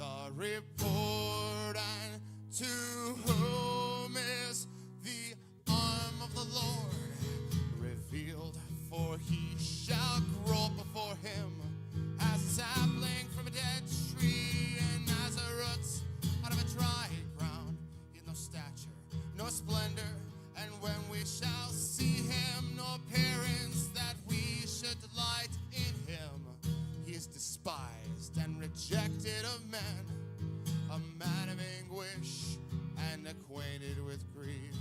a report, and to whom is the arm of the Lord revealed? For he shall grow before him as a sapling from a dead tree, and as a root out of a dry ground. He has no stature, no splendor, and when we shall see him, no appearance that we should delight in him. He is despised and rejected of men, a man of anguish and acquainted with grief,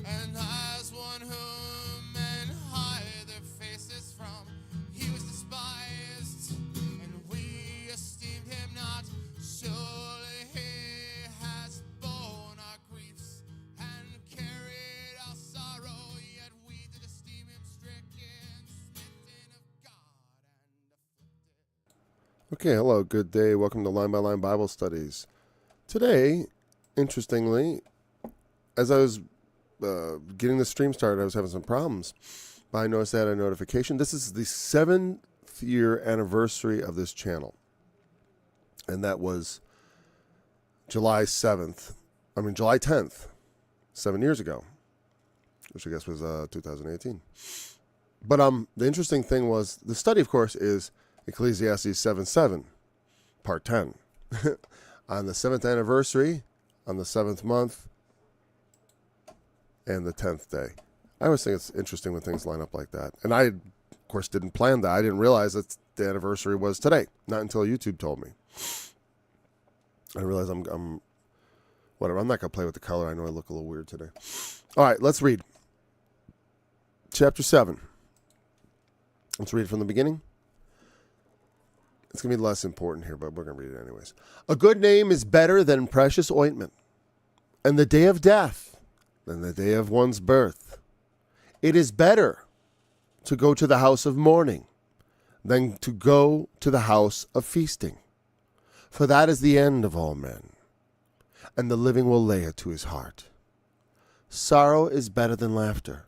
and as one whom men hide their faces from. He was despised, and we esteemed him not. Surely he has borne our griefs and carried our sorrow, yet we did esteem him stricken, smitten of God, and afflicted. Okay, hello, good day. Welcome to Line by Line Bible Studies. Today, interestingly, as I was getting the stream started, I was having some problems, but I noticed I had a notification. This is the 7th year anniversary of this channel, and that was July 10th, 7 years ago, which I guess was 2018. But the interesting thing was, the study, of course, is Ecclesiastes 7:7, part 10. On the 7th anniversary, on the 7th month, and the 10th day. I always think it's interesting when things line up like that. And I, of course, didn't plan that. I didn't realize that the anniversary was today. Not until YouTube told me. I realized I'm whatever. I'm not going to play with the color. I know I look a little weird today. All right, let's read. Chapter 7. Let's read it from the beginning. It's going to be less important here, but we're going to read it anyways. A good name is better than precious ointment, and the day of death than the day of one's birth. It is better to go to the house of mourning than to go to the house of feasting. For that is the end of all men, and the living will lay it to his heart. Sorrow is better than laughter,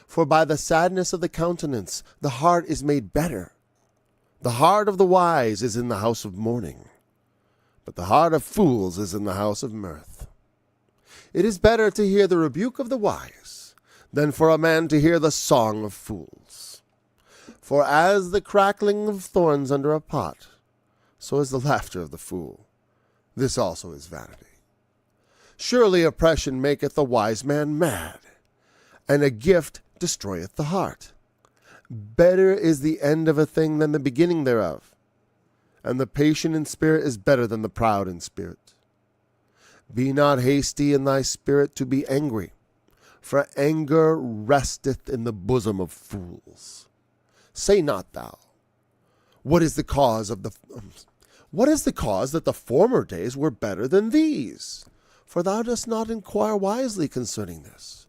for by the sadness of the countenance the heart is made better. The heart of the wise is in the house of mourning, but the heart of fools is in the house of mirth. It is better to hear the rebuke of the wise than for a man to hear the song of fools. For as the crackling of thorns under a pot, so is the laughter of the fool. This also is vanity. Surely oppression maketh a wise man mad, and a gift destroyeth the heart. Better is the end of a thing than the beginning thereof, and the patient in spirit is better than the proud in spirit. Be not hasty in thy spirit to be angry, for anger resteth in the bosom of fools. Say not thou, what is the cause that the former days were better than these? For thou dost not inquire wisely concerning this.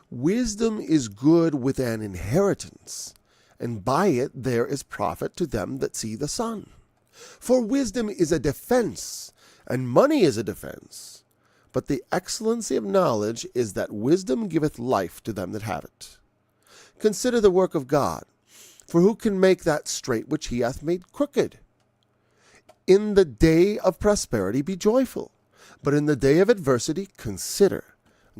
Wisdom is good with an inheritance, and by it there is profit to them that see the sun. For wisdom is a defense, and money is a defense. But the excellency of knowledge is that wisdom giveth life to them that have it. Consider the work of God, for who can make that straight which he hath made crooked? In the day of prosperity be joyful, but in the day of adversity consider.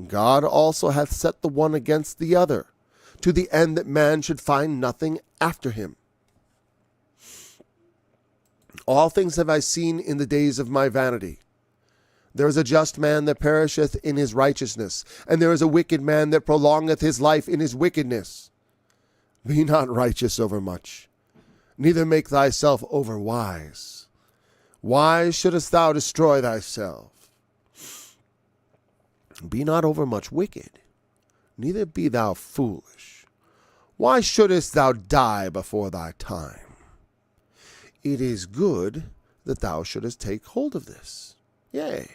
God also hath set the one against the other, to the end that man should find nothing after him. All things have I seen in the days of my vanity. There is a just man that perisheth in his righteousness, and there is a wicked man that prolongeth his life in his wickedness. Be not righteous over much, neither make thyself over wise. Why shouldest thou destroy thyself? Be not overmuch wicked, neither be thou foolish. Why shouldest thou die before thy time? It is good that thou shouldest take hold of this. Yea,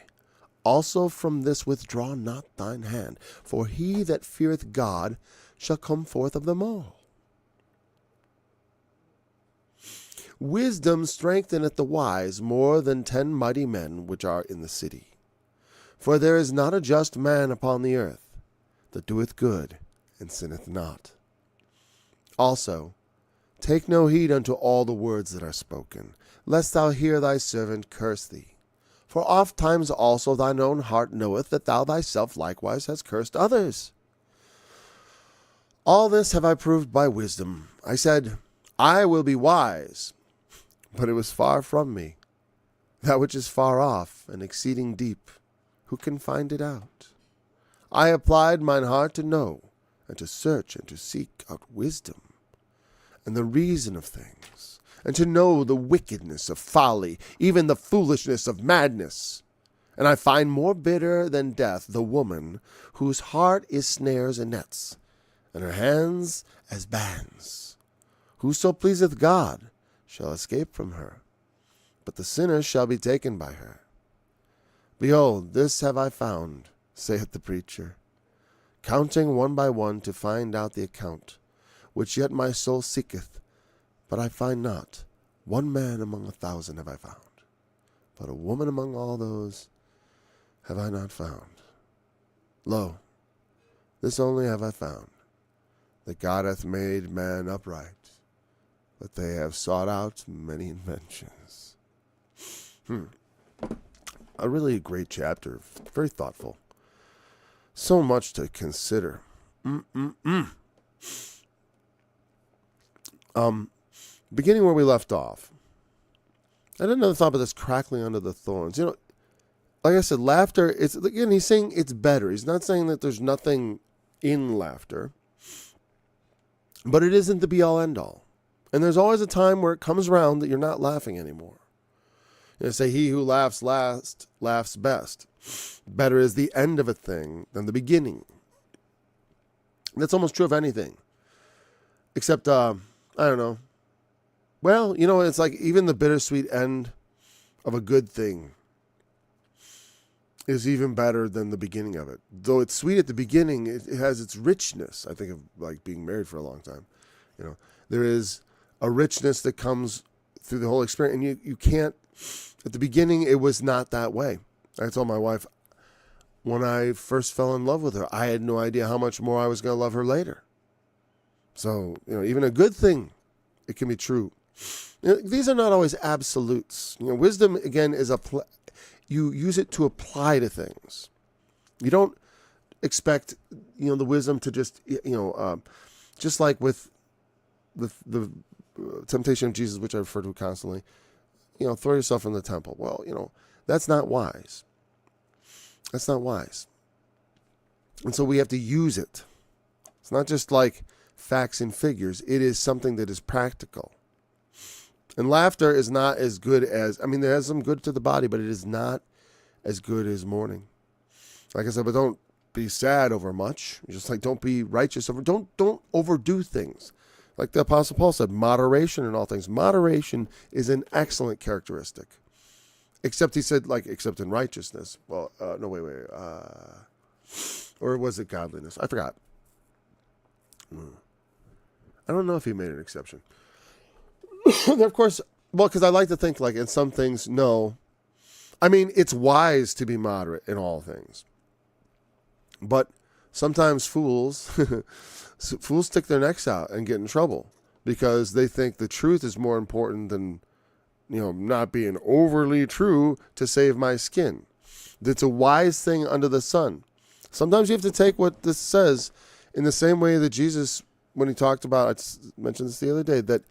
also from this withdraw not thine hand, for he that feareth God shall come forth of them all. Wisdom strengtheneth the wise more than 10 mighty men which are in the city. For there is not a just man upon the earth that doeth good and sinneth not. Also, take no heed unto all the words that are spoken, lest thou hear thy servant curse thee. For oft times also thine own heart knoweth that thou thyself likewise hast cursed others. All this have I proved by wisdom. I said, I will be wise, but it was far from me. That which is far off and exceeding deep, who can find it out? I applied mine heart to know, and to search and to seek out wisdom, and the reason of things, and to know the wickedness of folly, even the foolishness of madness. And I find more bitter than death the woman whose heart is snares and nets, and her hands as bands. Whoso pleaseth God shall escape from her, but the sinner shall be taken by her. Behold, this have I found, saith the preacher, counting one by one to find out the account, which yet my soul seeketh, but I find not. One man among 1,000 have I found, but a woman among all those have I not found. Lo, this only have I found, that God hath made man upright, but they have sought out many inventions. A really great chapter, very thoughtful. So much to consider. Beginning where we left off. I had another thought about this crackling under the thorns. You know, like I said, laughter, it's, again, he's saying it's better. He's not saying that there's nothing in laughter, but it isn't the be-all, end-all. And there's always a time where it comes around that you're not laughing anymore. You know, say, he who laughs last laughs best. Better is the end of a thing than the beginning. That's almost true of anything. Except, I don't know. Well, you know, it's like even the bittersweet end of a good thing is even better than the beginning of it. Though it's sweet at the beginning, it has its richness. I think of like being married for a long time. You know, there is a richness that comes through the whole experience, and you can't. At the beginning, it was not that way. I told my wife when I first fell in love with her, I had no idea how much more I was going to love her later. So, you know, even a good thing, it can be true. You know, these are not always absolutes. You know, wisdom, again, is you use it to apply to things. You don't expect, you know, the wisdom to just, you know, just like with the temptation of Jesus, which I refer to constantly, you know, throw yourself in the temple. Well, you know, that's not wise. That's not wise. And so we have to use it. It's not just like facts and figures. It is something that is practical. And laughter is not as good as, I mean, there has some good to the body, but it is not as good as mourning. Like I said, but don't be sad over much. Just like don't be righteous over, don't overdo things. Like the Apostle Paul said, moderation in all things. Moderation is an excellent characteristic. Except he said, like, except in righteousness. Well, no, wait. Or was it godliness? I forgot. I don't know if he made an exception. Of course, well, because I like to think, like, in some things, no. I mean, it's wise to be moderate in all things. But sometimes fools stick their necks out and get in trouble because they think the truth is more important than, you know, not being overly true to save my skin. It's a wise thing under the sun. Sometimes you have to take what this says in the same way that Jesus, when he talked about, I mentioned this the other day, that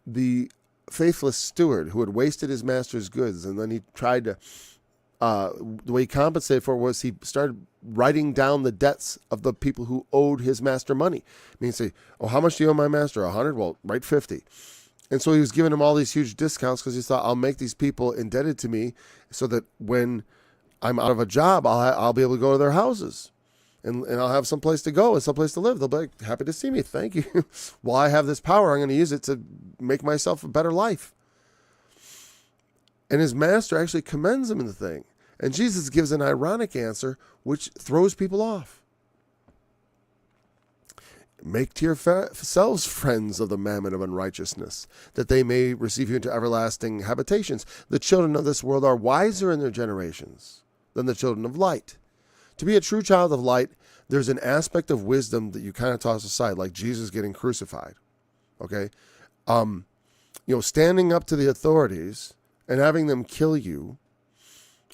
the faithless steward who had wasted his master's goods, and then he tried to, the way he compensated for it was he started writing down the debts of the people who owed his master money. I mean, say, oh, how much do you owe my master? 100? Well, write 50. And so he was giving them all these huge discounts because he thought, I'll make these people indebted to me so that when I'm out of a job, I'll be able to go to their houses. And I'll have some place to go and some place to live. They'll be like, happy to see me. Thank you. Well, I have this power. I'm going to use it to make myself a better life. And his master actually commends him in the thing. And Jesus gives an ironic answer, which throws people off. Make to yourselves friends of the mammon of unrighteousness, that they may receive you into everlasting habitations. The children of this world are wiser in their generations than the children of light. To be a true child of light, there's an aspect of wisdom that you kind of toss aside, like Jesus getting crucified. Okay? You know, standing up to the authorities and having them kill you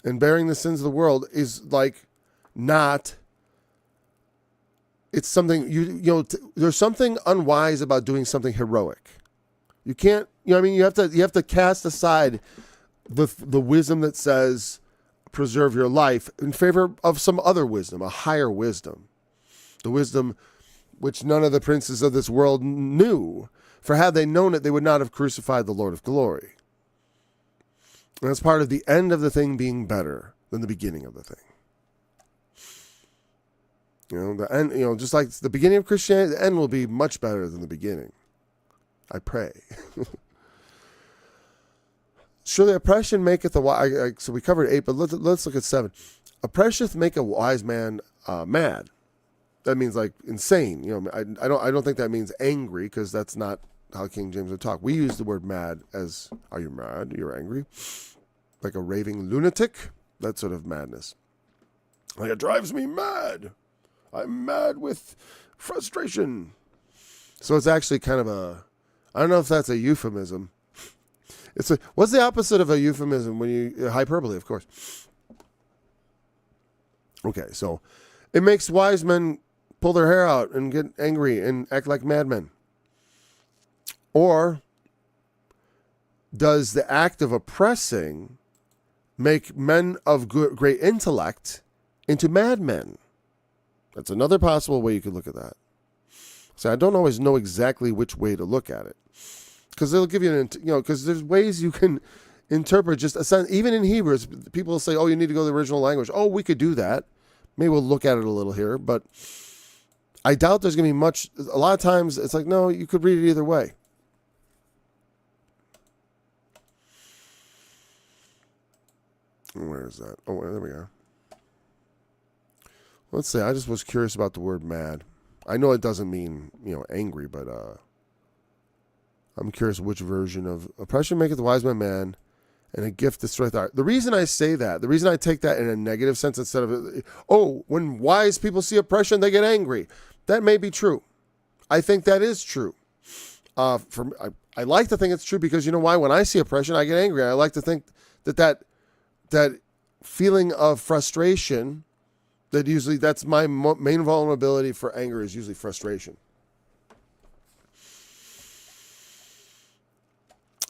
and bearing the sins of the world is like not. It's something there's something unwise about doing something heroic. You can't, you have to cast aside the wisdom that says preserve your life in favor of some other wisdom, a higher wisdom. The wisdom which none of the princes of this world knew, for had they known it, they would not have crucified the Lord of glory. And that's part of the end of the thing being better than the beginning of the thing. The end, just like the beginning of Christianity, the end will be much better than the beginning. I pray. Surely oppression maketh a wise. So we covered 8, but let's look at 7. Oppression make a wise man mad. That means like insane. I don't think that means angry, because that's not how King James would talk. We use the word mad as, are you mad? You're angry? Like a raving lunatic? That sort of madness. Like, it drives me mad. I'm mad with frustration. So it's actually kind of I don't know if that's a euphemism. What's the opposite of a euphemism? Hyperbole, of course. Okay, so it makes wise men pull their hair out and get angry and act like madmen. Or does the act of oppressing make men of great intellect into madmen? That's another possible way you could look at that. So I don't always know exactly which way to look at it, because they'll give you because there's ways you can interpret just a sentence. Even in Hebrews, people will say, "Oh, you need to go to the original language." Oh, we could do that. Maybe we'll look at it a little here, but I doubt there's going to be much. A lot of times, it's like, no, you could read it either way. Where is that? Oh, there we are. Let's say I just was curious about the word mad. I know it doesn't mean, angry, but I'm curious which version of oppression maketh the wise man mad, and a gift destroyeth the heart. The reason I say that, the reason I take that in a negative sense instead of, when wise people see oppression, they get angry. That may be true. I think that is true. I like to think it's true because you know why? When I see oppression, I get angry. I like to think that feeling of frustration, that's my main vulnerability for anger, is usually frustration.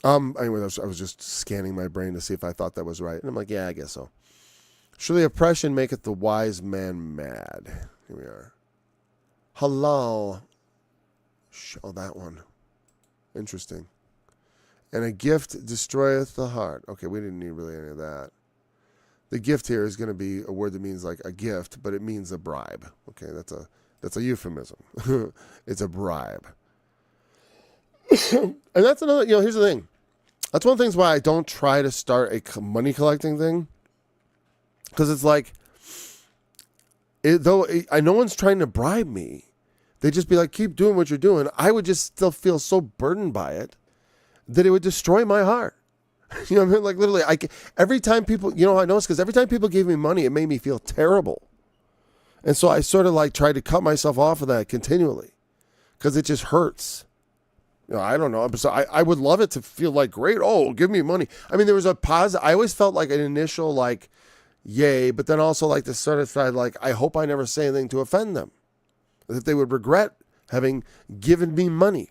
Anyway, I was just scanning my brain to see if I thought that was right. And I'm like, yeah, I guess so. Surely oppression maketh the wise man mad. Here we are. Halal. Oh, that one. Interesting. And a gift destroyeth the heart. Okay, we didn't need really any of that. The gift here is going to be a word that means like a gift, but it means a bribe. Okay, that's a euphemism. It's a bribe. And that's another, here's the thing. That's one of the things why I don't try to start a money collecting thing. Because it's like, I no one's trying to bribe me. They just be like, keep doing what you're doing. I would just still feel so burdened by it that it would destroy my heart. You know what I mean? Like literally, every time people, I noticed, because every time people gave me money, it made me feel terrible. And so I sort of like tried to cut myself off of that continually because it just hurts. I don't know. So I would love it to feel like, great. Oh, give me money. I mean, there was a positive. I always felt like an initial like, yay, but then also like this sort of side, like, I hope I never say anything to offend them, that they would regret having given me money.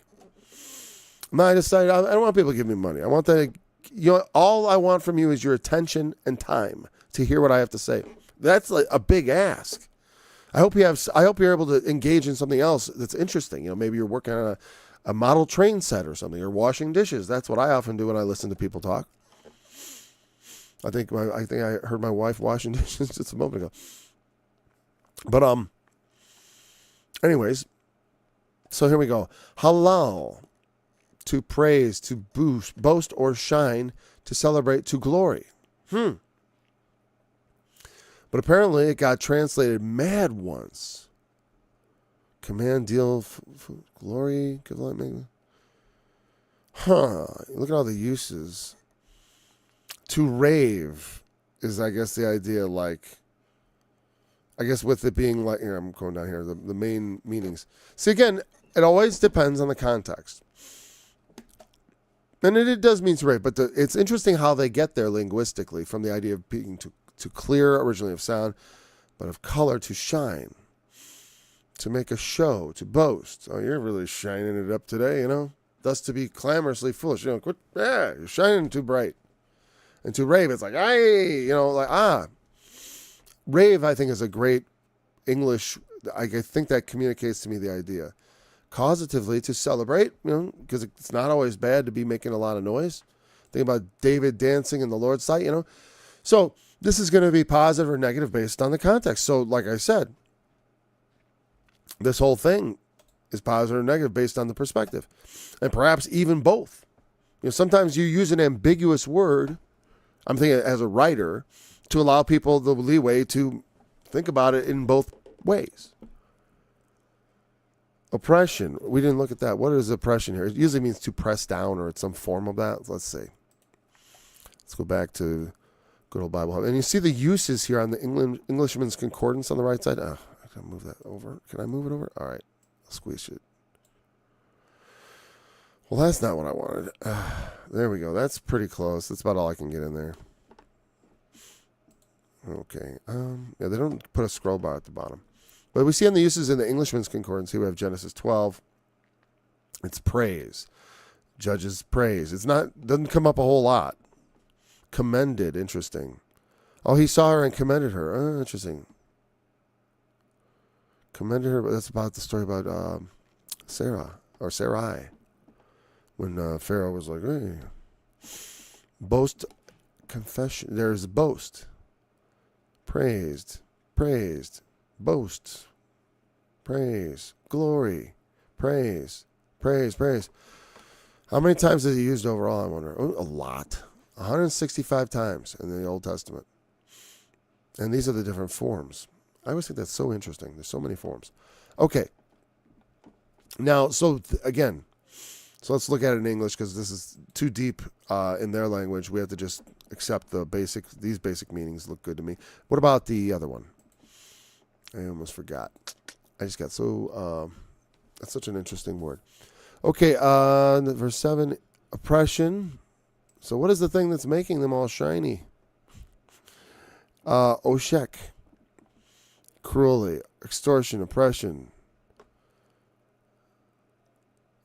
And I decided I don't want people to give me money. I want them to, all I want from you is your attention and time to hear what I have to say. That's like a big ask. I hope you're able to engage in something else that's interesting. Maybe you're working on a model train set or something, or washing dishes. That's what I often do when I listen to people talk. I think I heard my wife washing dishes just a moment ago. But anyways, so here we go. Halal, to praise, to boast or shine, to celebrate, to glory. But apparently it got translated mad once. Command, deal, glory, give light, maybe. Look at all the uses. To rave is, I guess, the idea, like, I guess with it being like, here, I'm going down here, the main meanings. See, again, it always depends on the context. And it does mean to rave, but it's interesting how they get there linguistically from the idea of being to clear, originally of sound, but of color to shine, to make a show, to boast. Oh, you're really shining it up today, Thus to be clamorously foolish. Quit, you're shining too bright. And to rave, it's like, hey, Rave, I think, is a great English. I think that communicates to me the idea. Causatively, to celebrate, because it's not always bad to be making a lot of noise. Think about David dancing in the Lord's sight, So this is going to be positive or negative based on the context. So like I said, this whole thing is positive or negative based on the perspective. And perhaps even both. Sometimes you use an ambiguous word, I'm thinking as a writer, to allow people the leeway to think about it in both ways. Oppression. We didn't look at that. What is oppression here? It usually means to press down, or it's some form of that. Let's see. Let's go back to good old Bible Hub. And you see the uses here on the Englishman's Concordance on the right side. Oh, I can move that over. Can I move it over? All right. I'll squeeze it. Well, that's not what I wanted. There we go. That's pretty close. That's about all I can get in there. Okay. Yeah, they don't put a scroll bar at the bottom. But we see on the uses in the Englishman's Concordance, here we have Genesis 12. It's praise. Judges praise. Doesn't come up a whole lot. Commended. Interesting. Oh, he saw her and commended her. Oh, interesting. Commended her, but that's about the story about Sarah, or Sarai. When Pharaoh was like, hey. Boast, confession. There's boast. Praised. Boast. Praise. Glory. Praise. How many times is he used overall, I wonder? Oh, a lot. 165 times in the Old Testament. And these are the different forms. I always think that's so interesting. There's so many forms. Okay. Now, again, let's look at it in English, because this is too deep in their language. We have to just accept these basic meanings look good to me. What about the other one? I almost forgot. I just got that's such an interesting word. Okay, verse 7, oppression. So what is the thing that's making them all shiny? Oshek. Cruelly. Extortion, oppression.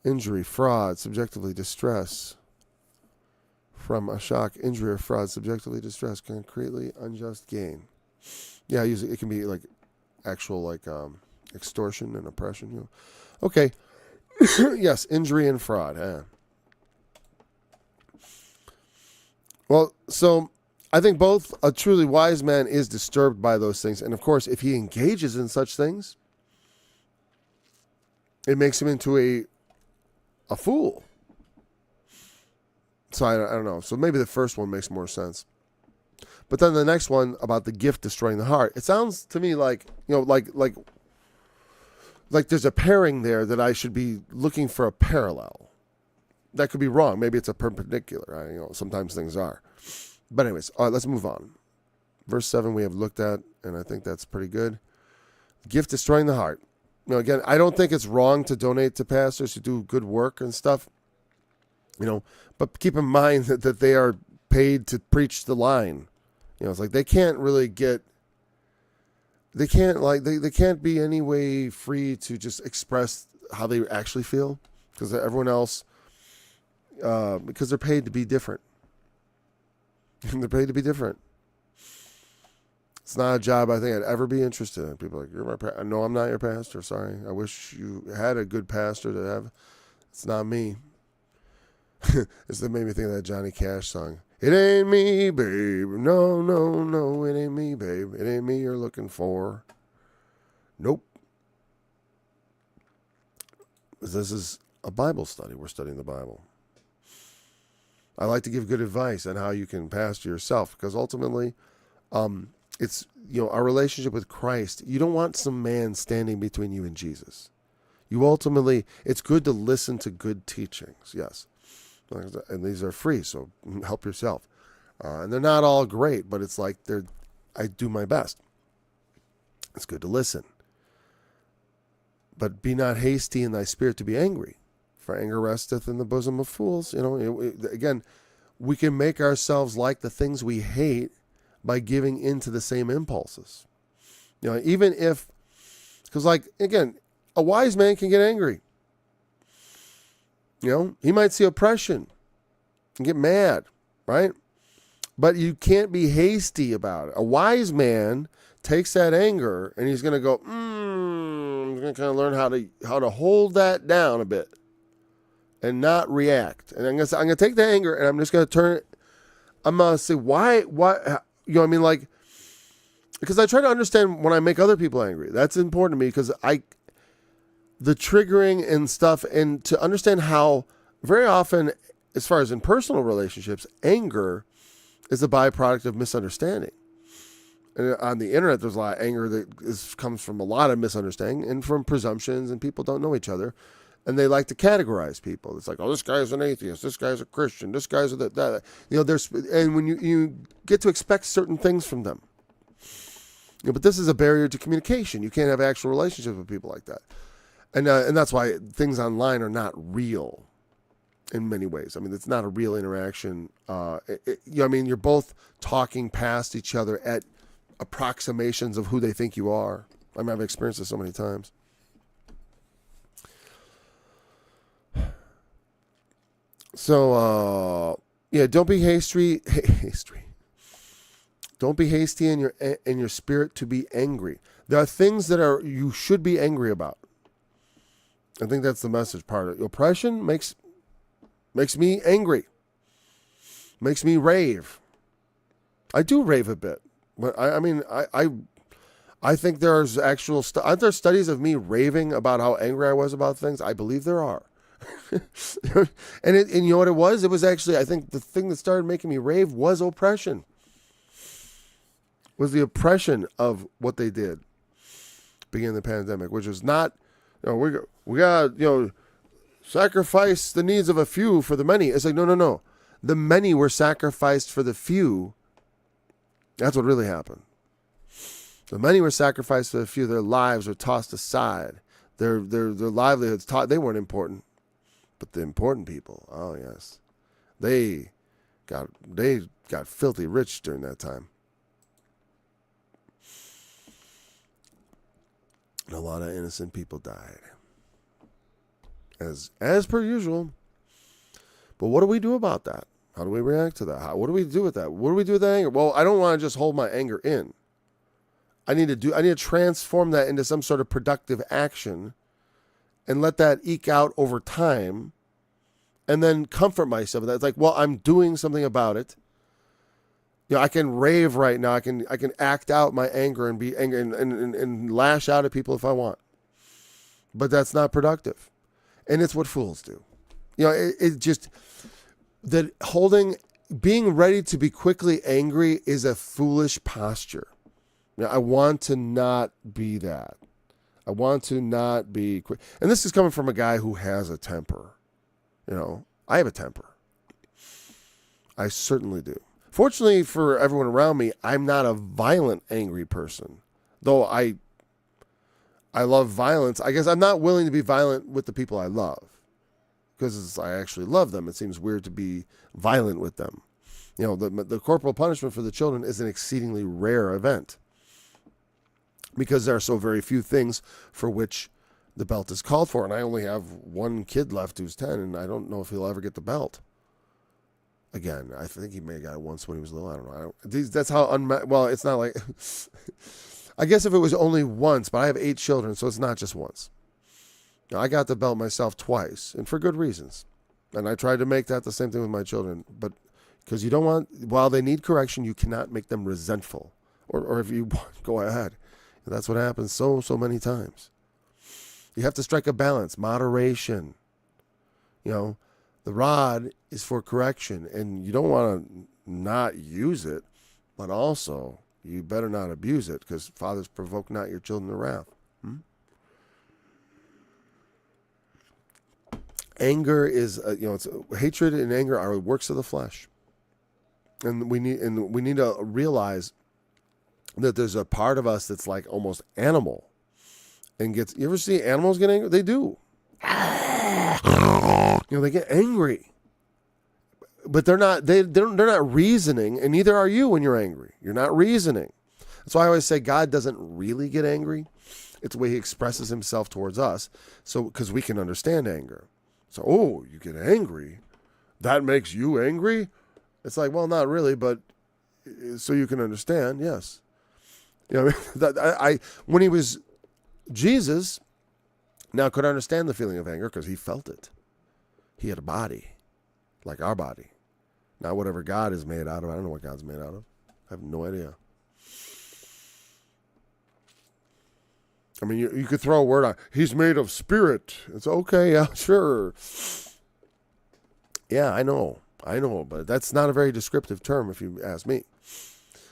Injury, fraud, subjectively distress. From a shock, injury, or fraud, subjectively distress, concretely unjust gain. Yeah, usually it can be like actual extortion and oppression. Okay. Yes, injury and fraud. Well, so I think both a truly wise man is disturbed by those things. And of course, if he engages in such things, it makes him into a fool. So I don't know. So maybe the first one makes more sense. But then the next one about the gift destroying the heart. It sounds to me like there's a pairing there that I should be looking for a parallel. That could be wrong. Maybe it's a perpendicular. Sometimes things are. But anyways, all right, let's move on. Verse 7 we have looked at, and I think that's pretty good. Gift destroying the heart. Again, I don't think it's wrong to donate to pastors who do good work and stuff. But keep in mind that they are paid to preach the line. It's like they can't really they can't be any way free to just express how they actually feel, because everyone else, because they're paid to be different. They're paid to be different. It's not a job I think I'd ever be interested in. People are like, you're my pastor. No, I'm not your pastor. Sorry. I wish you had a good pastor to have. It's not me. This made me think of that Johnny Cash song. It ain't me, babe. No, no, no, it ain't me, babe. It ain't me you're looking for. Nope. This is a Bible study. We're studying the Bible. I like to give good advice on how you can pastor yourself, because ultimately, it's our relationship with Christ. You don't want some man standing between you and Jesus. It's good to listen to good teachings. Yes. And these are free, so help yourself. And they're not all great, but it's like I do my best. It's good to listen. But be not hasty in thy spirit to be angry, for anger resteth in the bosom of fools. Again, we can make ourselves like the things we hate by giving into the same impulses. Even if, because again, a wise man can get angry. He might see oppression and get mad, right? But you can't be hasty about it. A wise man takes that anger and he's going to go, I'm going to kind of learn how to hold that down a bit and not react. And I'm going to take the anger and I'm just going to turn it. I'm going to say, why, because I try to understand when I make other people angry. That's important to me because the triggering and stuff, and to understand how very often, as far as in personal relationships, anger is a byproduct of misunderstanding. And on the internet, there's a lot of anger that comes from a lot of misunderstanding and from presumptions, and people don't know each other. And they like to categorize people. It's like, oh, this guy's an atheist. This guy's a Christian. This guy's a that. And when you get to expect certain things from them. But this is a barrier to communication. You can't have actual relationships with people like that. And that's why things online are not real in many ways. I mean, it's not a real interaction. You're both talking past each other at approximations of who they think you are. I mean, I've experienced this so many times. So, don't be hasty. Don't be hasty in your spirit to be angry. There are things that you should be angry about. I think that's the message part of it. Oppression makes me angry. Makes me rave. I do rave a bit. But I think there's actual aren't there studies of me raving about how angry I was about things? I believe there are. and you know what it was? It was actually, I think the thing that started making me rave was oppression. Was the oppression of what they did beginning the pandemic, which was not, we got sacrifice the needs of a few for the many. It's like, no. The many were sacrificed for the few. That's what really happened. The many were sacrificed for the few. Their lives were tossed aside. Their livelihoods they weren't important. But the important people, oh yes, they got filthy rich during that time. And a lot of innocent people died. As per usual. But what do we do about that? How do we react to that? What do we do with that? What do we do with that anger? Well, I don't want to just hold my anger in. I need to transform that into some sort of productive action and let that eke out over time and then comfort myself with that. It's like, well, I'm doing something about it. I can rave right now. I can act out my anger and be angry and lash out at people if I want. But that's not productive. And it's what fools do. It just, that being ready to be quickly angry is a foolish posture. I want to not be that. I want to not be quick. And this is coming from a guy who has a temper. I have a temper. I certainly do. Fortunately for everyone around me, I'm not a violent, angry person. Though I love violence. I guess I'm not willing to be violent with the people I love. Because I actually love them. It seems weird to be violent with them. The corporal punishment for the children is an exceedingly rare event. Because there are so very few things for which the belt is called for. And I only have one kid left who's 10, and I don't know if he'll ever get the belt. Again, I think he may have got it once when he was little. I don't know. That's how well, it's not like... I guess if it was only once, but I have 8 children, so it's not just once. Now, I got the belt myself twice, and for good reasons. And I tried to make that the same thing with my children. But because you don't want... While they need correction, you cannot make them resentful. Or if you go ahead. That's what happens so many times. You have to strike a balance, moderation. The rod is for correction, and you don't want to not use it, but also you better not abuse it, because fathers provoke not your children to wrath. Anger is, it's hatred and anger are works of the flesh, and we need to realize that there's a part of us that's like almost animal, and you ever see animals get angry? They do. They get angry. but they're not reasoning, and neither are you when you're angry. You're not reasoning. That's why I always say God doesn't really get angry. It's the way he expresses himself towards us. So, because we can understand anger. So, oh, you get angry? That makes you angry? It's like, well, not really, but so you can understand, yes. You know, I when he was Jesus, now could understand the feeling of anger because he felt it. He had a body, like our body. Not whatever God is made out of. I don't know what God's made out of. I have no idea. I mean, you could throw a word on, he's made of spirit. It's okay, yeah, sure. Yeah, I know, but that's not a very descriptive term if you ask me.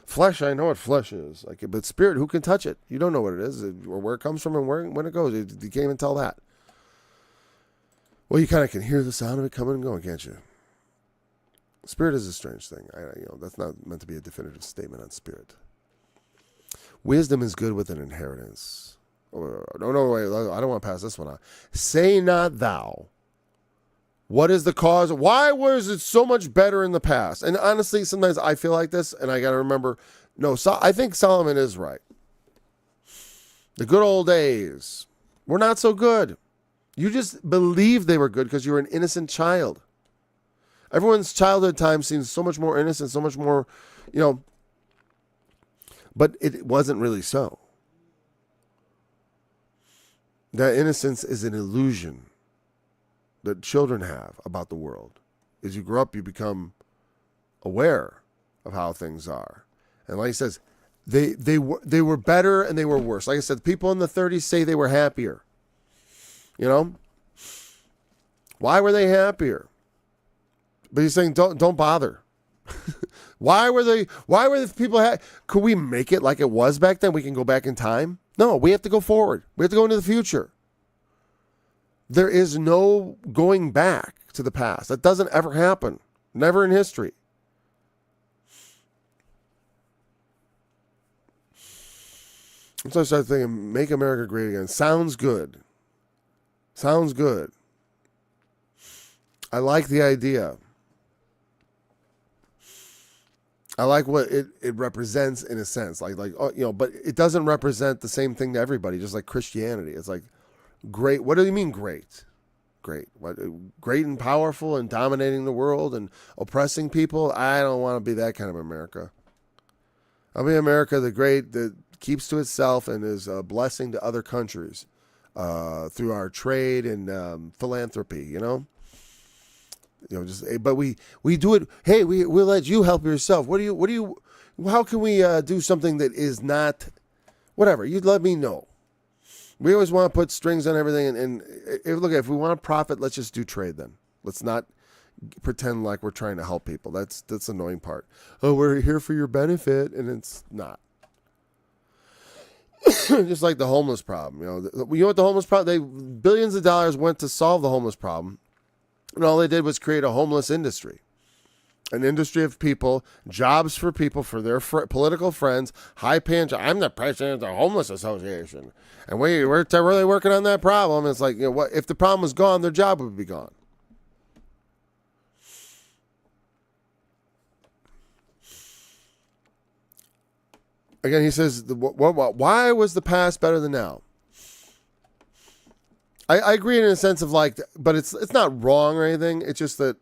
Flesh, I know what flesh is. Like, but spirit, who can touch it? You don't know what it is, or where it comes from, and when it goes. You can't even tell that. Well, you kind of can hear the sound of it coming and going, can't you? Spirit is a strange thing. That's not meant to be a definitive statement on spirit. Wisdom is good with an inheritance. No, wait, I don't want to pass this one on. Say not thou. What is the cause? Why was it so much better in the past? And honestly, sometimes I feel like this, and I got to remember, no, I think Solomon is right. The good old days were not so good. You just believed they were good because you were an innocent child. Everyone's childhood time seems so much more innocent, so much more, but it wasn't really so. That innocence is an illusion that children have about the world. As you grow up, you become aware of how things are. And like he says, they were better and they were worse. Like I said, people in the 30s say they were happier. Why were they happier? But he's saying don't bother. Why were the people could we make it like it was back then? We can go back in time? No, we have to go forward. We have to go into the future. There is no going back to the past. That doesn't ever happen. Never in history. So I started thinking, make America great again. Sounds good. I like the idea. I like what it represents in a sense, but it doesn't represent the same thing to everybody. Just like Christianity, it's like great. What do you mean great? Great, what? Great and powerful and dominating the world and oppressing people. I don't want to be that kind of America. I'll be America, the great that keeps to itself and is a blessing to other countries through our trade and philanthropy. But we do it. Hey, we'll let you help yourself. How can we do something that is not, whatever, you'd let me know. We always want to put strings on everything. And if we want to profit, let's just do trade then. Let's not pretend like we're trying to help people. That's the annoying part. Oh, we're here for your benefit. And it's not. Just like the homeless problem. You know what the homeless problem, billions of dollars went to solve the homeless problem. And all they did was create a homeless industry. An industry of people, jobs for people, for their political friends, high-paying jobs. I'm the president of the Homeless Association. And we're really working on that problem. It's like, what if the problem was gone, their job would be gone. Again, he says, why was the past better than now? I agree in a sense of but it's not wrong or anything. It's just that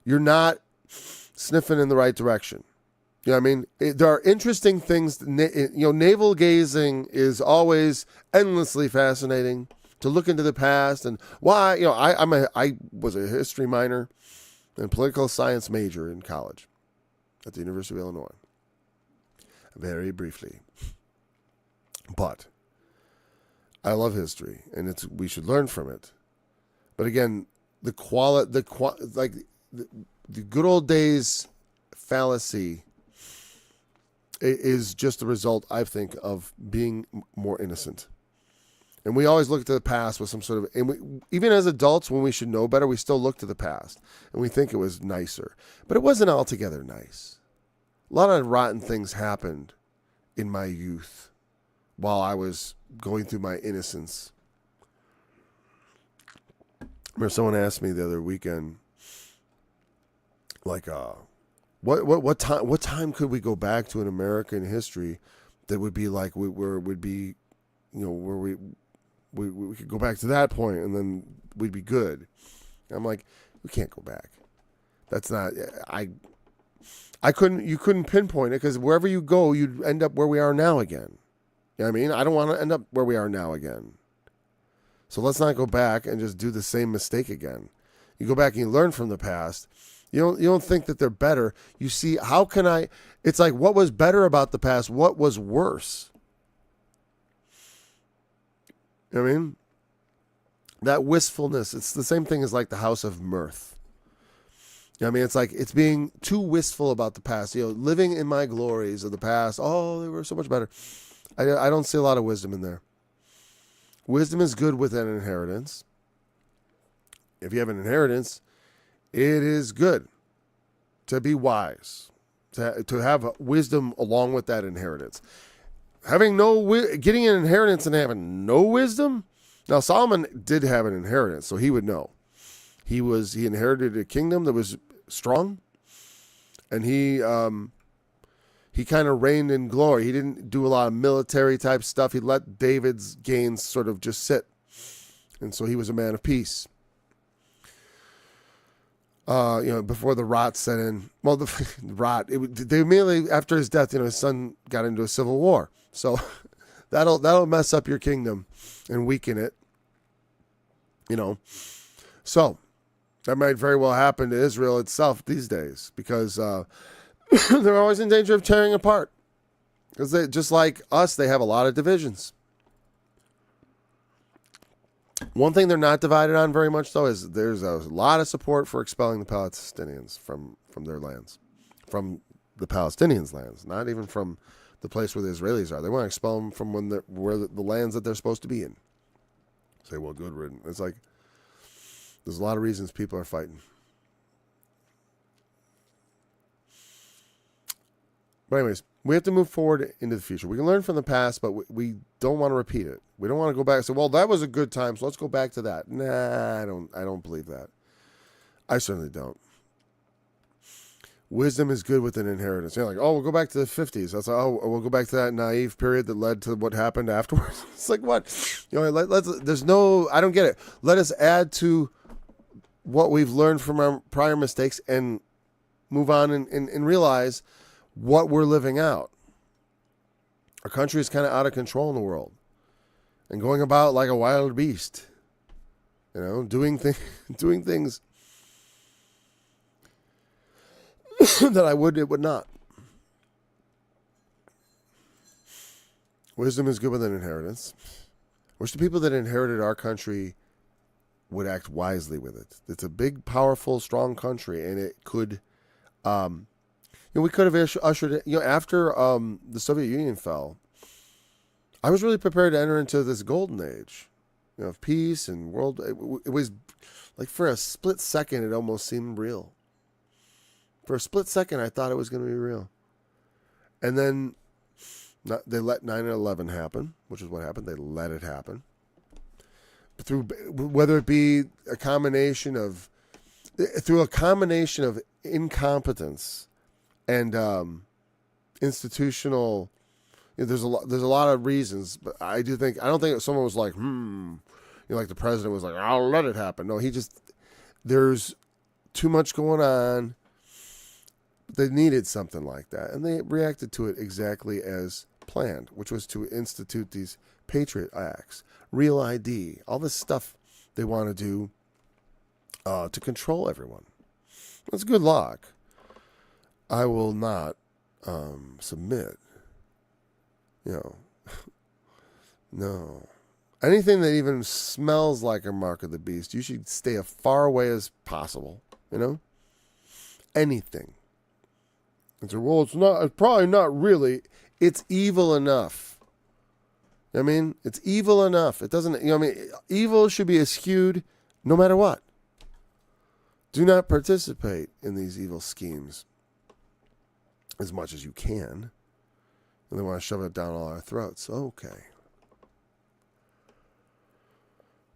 you're not sniffing in the right direction. You know what I mean? There are interesting things. Navel gazing is always endlessly fascinating. To look into the past and why. I was a history minor and political science major in college at the University of Illinois. Very briefly, but I love history, and we should learn from it. But again, the good old days fallacy is just the result, I think, of being more innocent. And we always look to the past with some sort of, even as adults, when we should know better, we still look to the past, and we think it was nicer. But it wasn't altogether nice. A lot of rotten things happened in my youth while I was going through my innocence. I remember someone asked me the other weekend, like what time could we go back to in American history that would be like where it would be, where we could go back to that point and then we'd be good. I'm like, we can't go back. That's not you couldn't pinpoint it, because wherever you go, you'd end up where we are now again. You know what I mean? I don't want to end up where we are now again. So let's not go back and just do the same mistake again. You go back and you learn from the past. You don't think that they're better. You see, it's like, what was better about the past? What was worse? You know what I mean? That wistfulness, it's the same thing as like the house of mirth. You know what I mean? It's like, it's being too wistful about the past. Living in my glories of the past. Oh, they were so much better. I don't see a lot of wisdom in there. Wisdom is good with an inheritance. If you have an inheritance, it is good to be wise, to have wisdom along with that inheritance. Getting an inheritance and having no wisdom. Now Solomon did have an inheritance, so he would know. He inherited a kingdom that was strong, and he kind of reigned in glory. He didn't do a lot of military type stuff. He let David's gains sort of just sit, and so he was a man of peace. Before the rot set in. Well, the rot. They immediately after his death, his son got into a civil war. So that'll mess up your kingdom and weaken it. So that might very well happen to Israel itself these days, because they're always in danger of tearing apart. Because they, just like us, they have a lot of divisions. One thing they're not divided on very much, though, is there's a lot of support for expelling the Palestinians from their lands, from the Palestinians' lands, not even from the place where the Israelis are. They want to expel them from the lands that they're supposed to be in. Say, well, good riddance. It's like, there's a lot of reasons people are fighting. But anyways, we have to move forward into the future. We can learn from the past, but we don't want to repeat it. We don't want to go back and say, well, that was a good time, so let's go back to that. Nah, I don't believe that. I certainly don't. Wisdom is good with an inheritance. You're like, oh, we'll go back to the 50s. That's like, oh, we'll go back to that naive period that led to what happened afterwards. It's like, what? I don't get it. Let us add to what we've learned from our prior mistakes and move on and realize what we're living out. Our country is kind of out of control in the world and going about like a wild beast, doing things that it would not. Wisdom is good with an inheritance. Wish the people that inherited our country would act wisely with it. It's a big, powerful, strong country, and it could, we could have ushered it, after the Soviet Union fell. I was really prepared to enter into this golden age, of peace and world. It was like, for a split second, it almost seemed real. For a split second, I thought it was going to be real. And then they let 9/11 happen, which is what happened. They let it happen. Whether it be a combination of incompetence and institutional, there's a lot of reasons, but I don't think someone was like, like the president was like, I'll let it happen. No, there's too much going on. They needed something like that, and they reacted to it exactly as planned, which was to institute these Patriot Acts, Real ID, all this stuff they want to do to control everyone. That's good luck. I will not submit. No. Anything that even smells like a mark of the beast, you should stay as far away as possible. Anything. And so, well, it's probably not really. It's evil enough. It's evil enough. It doesn't, evil should be eschewed no matter what. Do not participate in these evil schemes as much as you can. And they want to shove it down all our throats. Okay.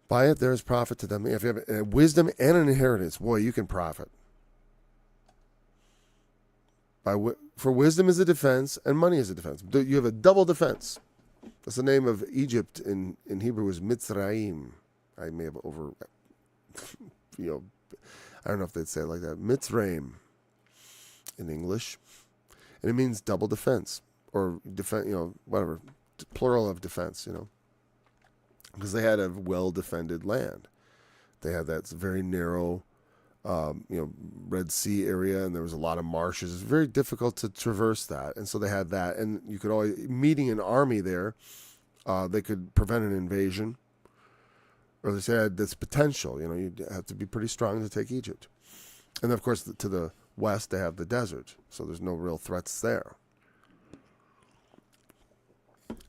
By it, there is profit to them. If you have wisdom and an inheritance, boy, you can profit. For wisdom is a defense, and money is a defense. You have a double defense. That's the name of Egypt in Hebrew is Mitzrayim. I may have I don't know if they'd say it like that. Mitzrayim in English. And it means double defense or whatever, plural of defense, because they had a well-defended land. They had that very narrow, Red Sea area, and there was a lot of marshes. It's very difficult to traverse that, and so they had that. And you could always meeting an army there. They could prevent an invasion, or they had this potential. You'd have to be pretty strong to take Egypt, and of course to the west they have the desert, so there's no real threats there,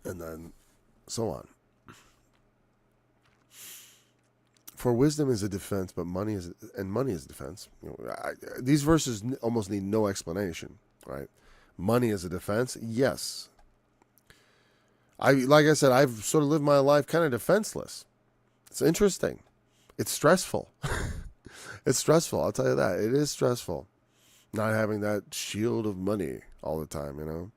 and then so on. For wisdom is a defense, but money is a defense. These verses almost need no explanation, right? Money is a defense, yes. Like I said, I've sort of lived my life kind of defenseless. It's interesting. It's stressful. It's stressful. I'll tell you that. It is stressful, not having that shield of money all the time.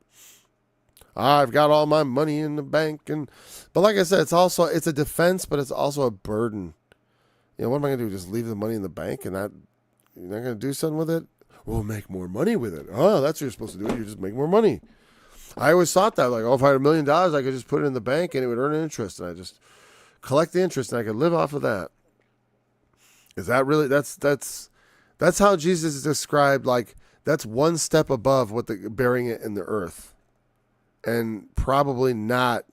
I've got all my money in the bank, but like I said, it's a defense, but it's also a burden. What am I going to do? Just leave the money in the bank and you're not going to do something with it? We'll make more money with it. Oh, that's what you're supposed to do. You just make more money. I always thought that, if I had $1 million, I could just put it in the bank and it would earn interest, and I just collect the interest and I could live off of that. Is that really, that's how Jesus is described, that's one step above burying it in the earth. And probably not,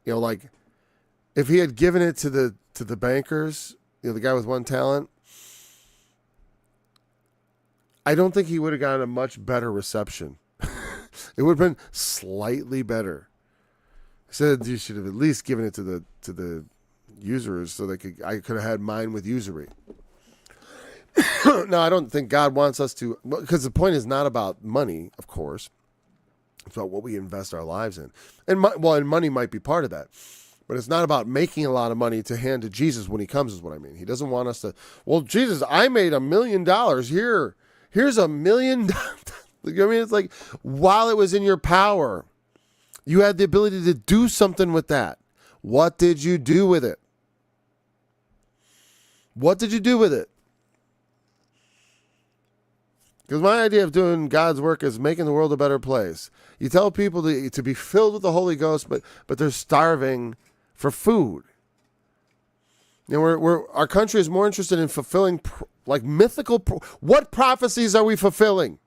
if he had given it to the bankers, the guy with one talent, I don't think he would have gotten a much better reception. It would have been slightly better. He said you should have at least given it to the users so I could have had mine with usury. Now, I don't think God wants us to, because the point is not about money, of course. It's about what we invest our lives in. And money might be part of that. But it's not about making a lot of money to hand to Jesus when he comes, is what I mean. He doesn't want us to, Jesus, I made $1 million. Here's $1 million. It's like, while it was in your power, you had the ability to do something with that. What did you do with it? What did you do with it? Because my idea of doing God's work is making the world a better place. You tell people to be filled with the Holy Ghost, but they're starving for food. Our country is more interested in fulfilling mythical. What prophecies are we fulfilling?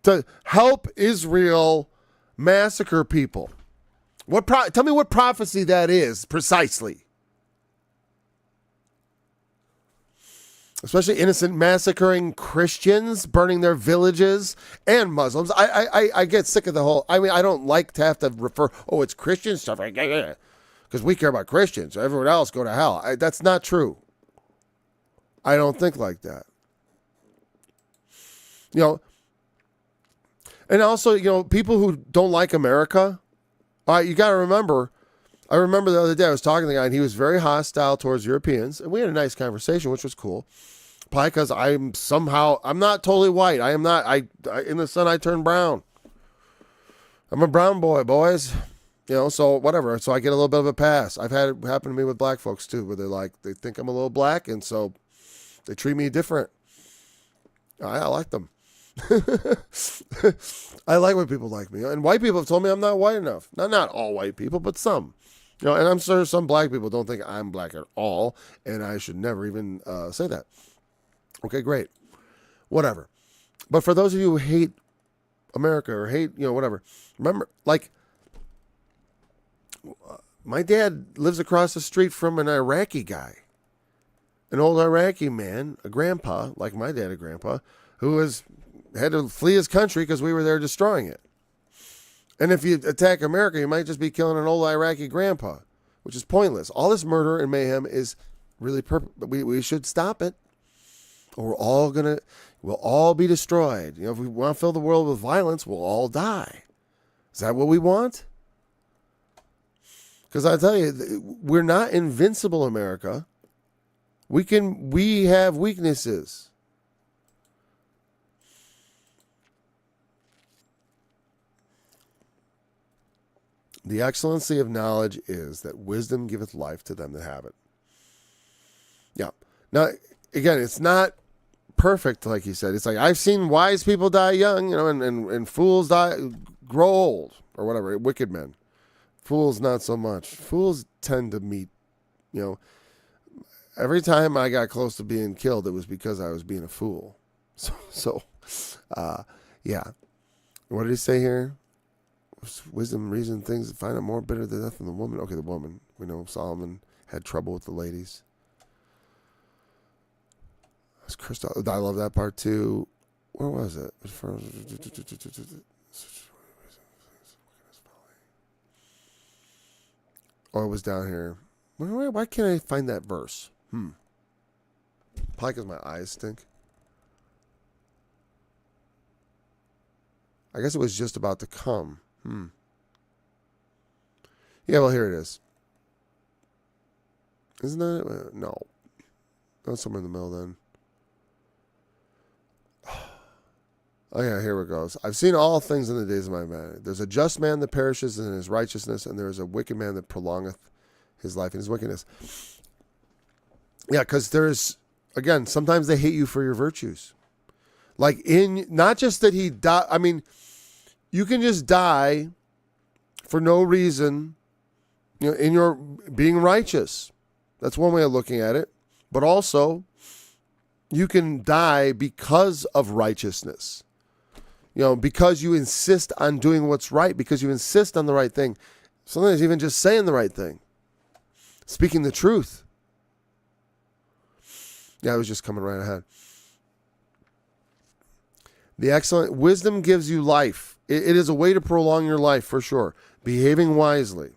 To help Israel massacre people. Tell me what prophecy that is precisely. Especially innocent massacring Christians, burning their villages, and Muslims. I get sick of the whole. I don't like to have to refer. Oh, it's Christian stuff, because we care about Christians. So everyone else go to hell. That's not true. I don't think like that. And also, people who don't like America. You got to remember. I remember the other day I was talking to the guy, and he was very hostile towards Europeans, and we had a nice conversation, which was cool. Probably because I'm not totally white. I am not. In the sun I turn brown. I'm a brown boy, boys. So whatever. So I get a little bit of a pass. I've had it happen to me with black folks too, where they think I'm a little black, and so they treat me different. I like them. I like when people like me, and white people have told me I'm not white enough. Not all white people, but some. And I'm sure some black people don't think I'm black at all, and I should never even say that. Okay, great. Whatever. But for those of you who hate America or hate, whatever, remember, my dad lives across the street from an Iraqi guy, an old Iraqi man, a grandpa, like my dad, a grandpa, who had to flee his country because we were there destroying it. And if you attack America, you might just be killing an old Iraqi grandpa, which is pointless. All this murder and mayhem is really we should stop it, or we'll all be destroyed. If we want to fill the world with violence, we'll all die. Is that what we want? Because I tell you, we're not invincible, America. We have weaknesses. The excellency of knowledge is that wisdom giveth life to them that have it. Yeah. Now, again, it's not perfect, like he said. It's like, I've seen wise people die young, and fools grow old, or whatever, wicked men. Fools, not so much. Fools tend to meet, every time I got close to being killed, it was because I was being a fool. Yeah. What did he say here? Wisdom, reason, things that find it more bitter than death than the woman. Okay, the woman. We know Solomon had trouble with the ladies. That's crystal. I love that part too. Where was it? Oh, it was down here. Why can't I find that verse? Probably because my eyes stink. I guess it was just about to come. Yeah, well, here it is. Isn't that it? No. That's somewhere in the middle then. Oh, yeah, here it goes. I've seen all things in the days of my vanity. There's a just man that perishes in his righteousness, and there is a wicked man that prolongeth his life in his wickedness. Yeah, because there's, again, sometimes they hate you for your virtues. Like, not just that he died. I mean, you can just die for no reason, in your being righteous. That's one way of looking at it. But also, you can die because of righteousness. Because you insist on doing what's right, because you insist on the right thing. Sometimes even just saying the right thing. Speaking the truth. Yeah, I was just coming right ahead. The excellent wisdom gives you life. It is a way to prolong your life, for sure. Behaving wisely.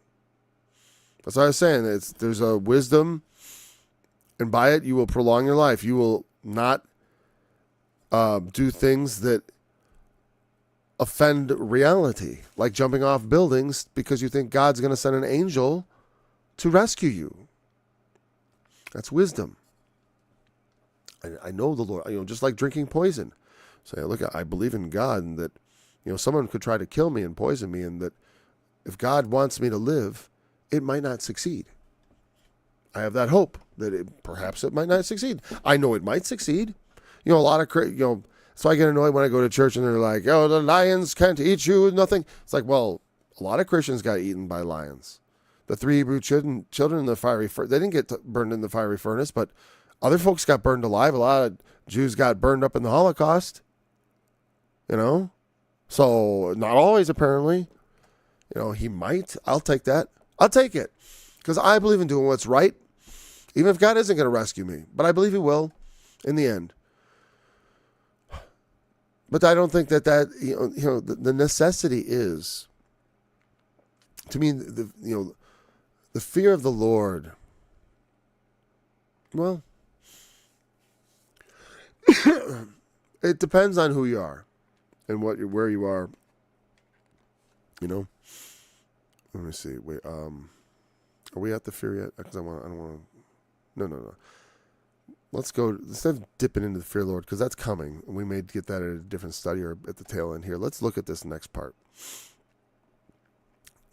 That's what I was saying. There's a wisdom, and by it you will prolong your life. You will not do things that offend reality, like jumping off buildings because you think God's going to send an angel to rescue you. That's wisdom. I know the Lord, just like drinking poison. So look, I believe in God, and that, someone could try to kill me and poison me, and that if God wants me to live, it might not succeed. I have that hope that perhaps it might not succeed. I know it might succeed. A lot of, so I get annoyed when I go to church and they're like, oh, the lions can't eat you with nothing. It's like, well, a lot of Christians got eaten by lions. The 3 Hebrew children in the fiery furnace, they didn't get burned in the fiery furnace, but other folks got burned alive. A lot of Jews got burned up in the Holocaust. So not always, apparently. He might. I'll take that. I'll take it. Because I believe in doing what's right, even if God isn't going to rescue me. But I believe he will in the end. But I don't think that the necessity is, to me, the fear of the Lord. Well, it depends on who you are and where you are. Let me see. Wait, are we at the fear yet? Because I don't want to. No. Let's go, instead of dipping into the fear of the Lord, because that's coming. We may get that at a different study or at the tail end here. Let's look at this next part.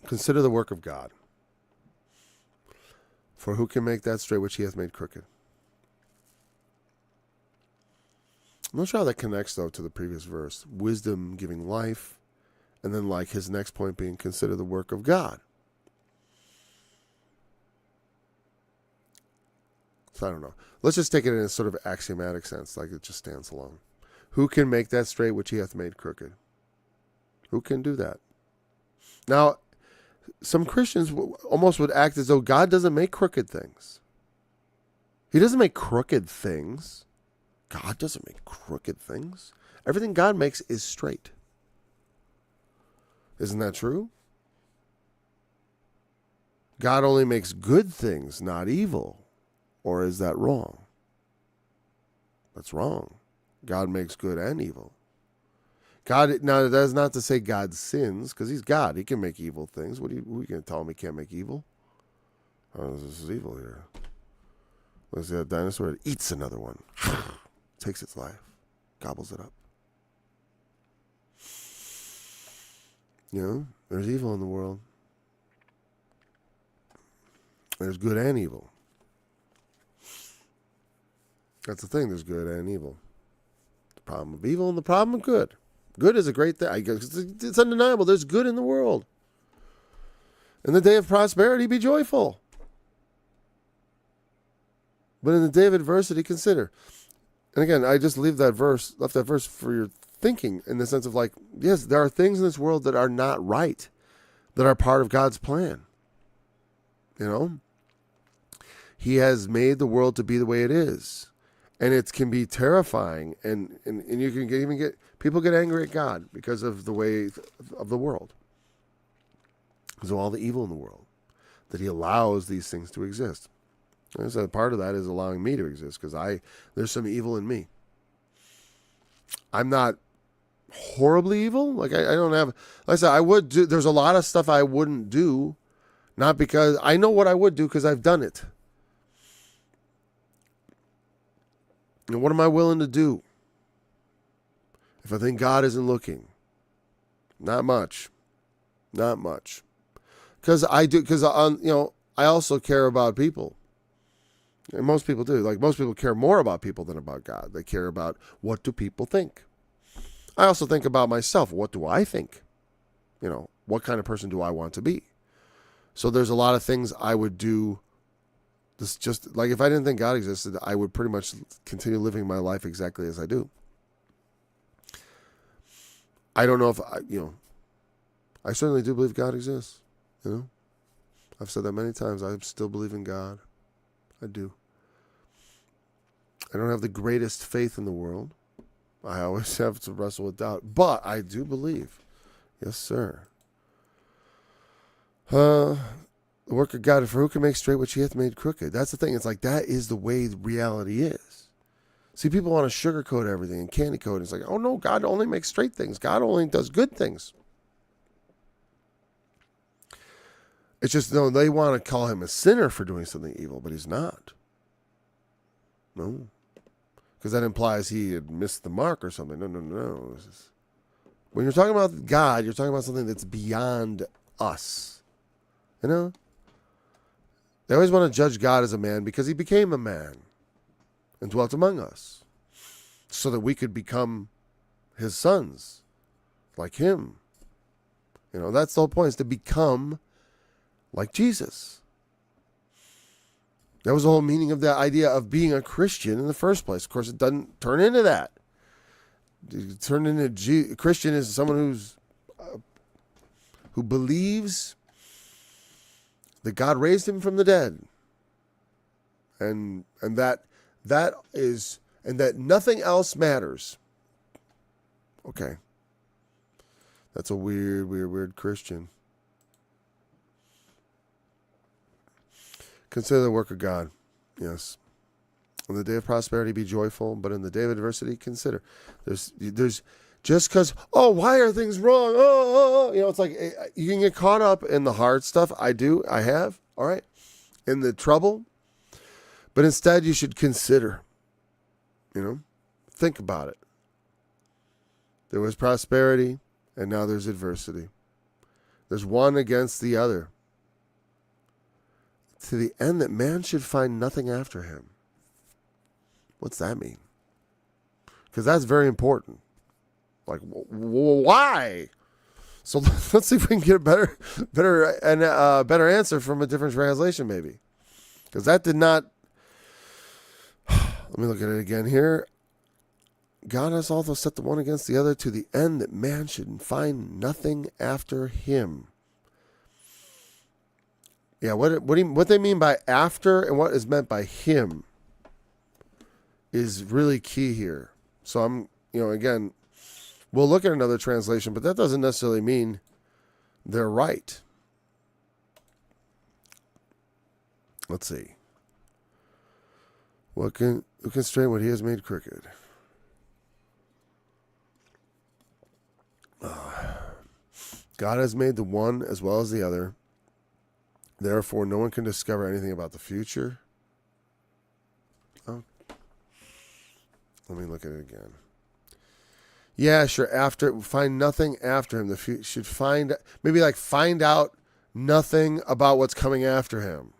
Consider the work of God. For who can make that straight which he hath made crooked? I'm not sure how that connects, though, to the previous verse. Wisdom giving life, and then like his next point being consider the work of God. So I don't know. Let's just take it in a sort of axiomatic sense, like it just stands alone. Who can make that straight which he hath made crooked? Who can do that? Now, some Christians almost would act as though God doesn't make crooked things. He doesn't make crooked things. God doesn't make crooked things. Everything God makes is straight. Isn't that true? God only makes good things, not evil. Or is that wrong? That's wrong. God makes good and evil. God, now that is not to say God sins, because he's God. He can make evil things. Who are you going to tell him he can't make evil? Oh, this is evil here. Let's see, a dinosaur that eats another one. Takes its life. Gobbles it up. There's evil in the world. There's good and evil. That's the thing. There's good and evil. The problem of evil and the problem of good. Good is a great thing. I guess it's undeniable. There's good in the world. In the day of prosperity, be joyful. But in the day of adversity, consider. And again, I just left that verse for your thinking, in the sense of like, yes, there are things in this world that are not right, that are part of God's plan. You know? He has made the world to be the way it is. And it can be terrifying. And you can even get, people get angry at God because of the way of the world. Because of all the evil in the world. That he allows these things to exist. And so part of that is allowing me to exist, because there's some evil in me. I'm not horribly evil. Like I don't have, like I said, I would do, there's a lot of stuff I wouldn't do, not because I know what I would do because I've done it. And what am I willing to do if I think God isn't looking? Not much. Not much. Because I also care about people. And most people do. Like, most people care more about people than about God. They care about, what do people think? I also think about myself. What do I think? What kind of person do I want to be? So there's a lot of things I would do. This just like, if I didn't think God existed, I would pretty much continue living my life exactly as I do. I don't know if I certainly do believe God exists. I've said that many times. I still believe in God. I do. I don't have the greatest faith in the world. I always have to wrestle with doubt. But I do believe. Yes, sir. The work of God, for who can make straight what he hath made crooked? That's the thing. It's like, that is the way reality is. See, people want to sugarcoat everything and candy coat. It's like, oh no, God only makes straight things. God only does good things. It's just, no, they want to call him a sinner for doing something evil, but he's not. No. Because that implies he had missed the mark or something. No. When you're talking about God, you're talking about something that's beyond us. They always want to judge God as a man because he became a man and dwelt among us so that we could become his sons like him. That's the whole point, is to become like Jesus. That was the whole meaning of the idea of being a Christian in the first place. Of course, it doesn't turn into that. Christian is someone who believes that God raised him from the dead, and that nothing else matters. Okay, that's a weird Christian. Consider the work of God. Yes. On the day of prosperity, be joyful, but in the day of adversity, consider. There's just because, why are things wrong? It's like, you can get caught up in the hard stuff. I have, all right, in the trouble. But instead, you should consider, think about it. There was prosperity, and now there's adversity. There's one against the other, to the end that man should find nothing after him. What's that mean? Because that's very important. Like, why? So let's see if we can get a better answer from a different translation, maybe. Because that did not. Let me look at it again here. God has also set the one against the other, to the end that man should find nothing after him. Yeah, what they mean by after and what is meant by him is really key here. So I'm, again, we'll look at another translation, but that doesn't necessarily mean they're right. Let's see. Who can straighten what he has made crooked? God has made the one as well as the other. Therefore, no one can discover anything about the future. Oh. Let me look at it again. Yeah, sure. Find nothing after him. Find out nothing about what's coming after him.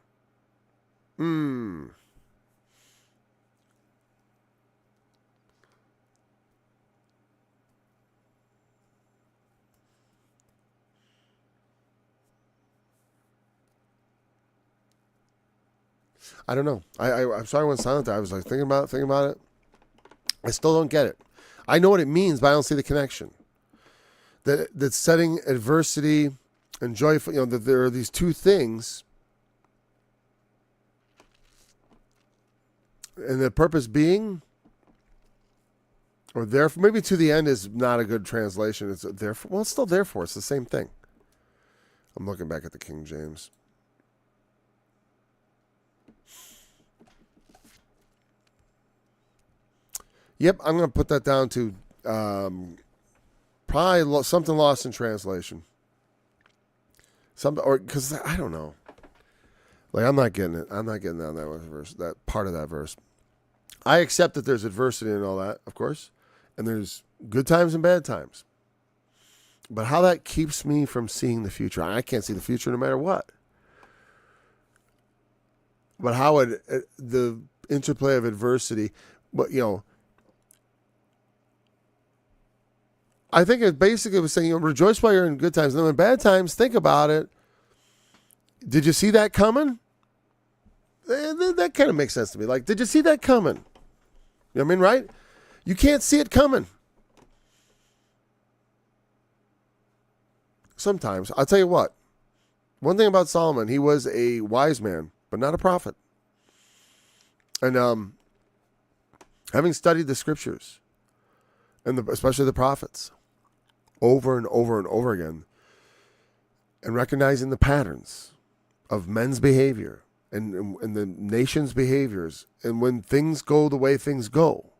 I don't know. I'm sorry I went silent there. I was like thinking about it. I still don't get it. I know what it means, but I don't see the connection. That setting adversity and joyful, that there are these two things, and the purpose being, or therefore, maybe to the end is not a good translation. It's therefore. Well, it's still therefore. It's the same thing. I'm looking back at the King James. Yep, I'm going to put that down to probably something lost in translation. Because I don't know. Like, I'm not getting it. I'm not getting down that verse, that part of that verse. I accept that there's adversity and all that, of course, and there's good times and bad times. But how that keeps me from seeing the future, I can't see the future no matter what. But how the interplay of adversity, but I think it basically was saying, rejoice while you're in good times. And then in bad times, think about it. Did you see that coming? That kind of makes sense to me. Like, did you see that coming? You know what I mean, right? You can't see it coming. Sometimes. I'll tell you what. One thing about Solomon, he was a wise man, but not a prophet. And having studied the scriptures, and especially the prophets, over and over and over again, and recognizing the patterns of men's behavior and the nation's behaviors, and when things go the way things go,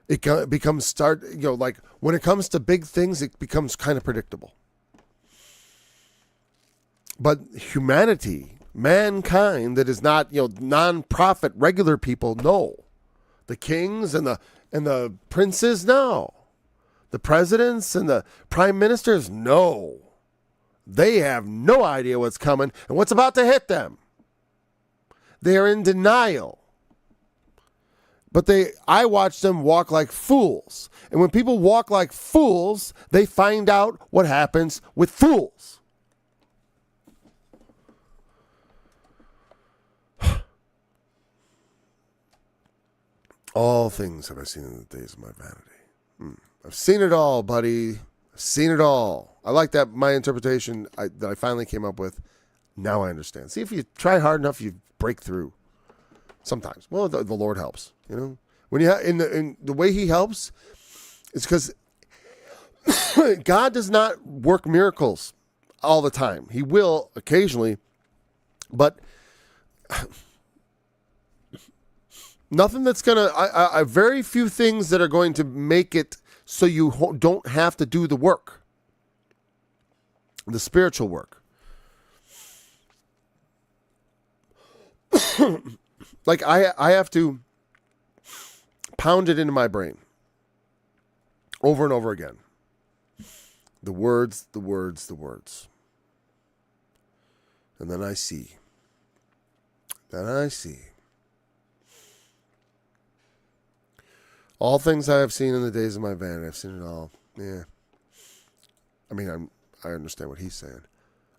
it becomes like when it comes to big things, it becomes kind of predictable. But humanity, mankind that is not non-profit regular people, no. The kings and the princes, no. The presidents and the prime ministers, no. They have no idea what's coming and what's about to hit them. They are in denial. But I watch them walk like fools. And when people walk like fools, they find out what happens with fools. All things have I seen in the days of my vanity. I've seen it all, buddy. I've seen it all. I like that, my interpretation that I finally came up with. Now I understand. See, if you try hard enough, you break through. Sometimes. Well, the Lord helps. When you in the way He helps, it's because God does not work miracles all the time. He will occasionally, but nothing that's gonna. Very few things that are going to make it so you don't have to do the work, the spiritual work. Like I have to pound it into my brain over and over again. The words, the words, the words. And then I see. All things I have seen in the days of my vanity. I've seen it all. Yeah. I mean, I understand what he's saying.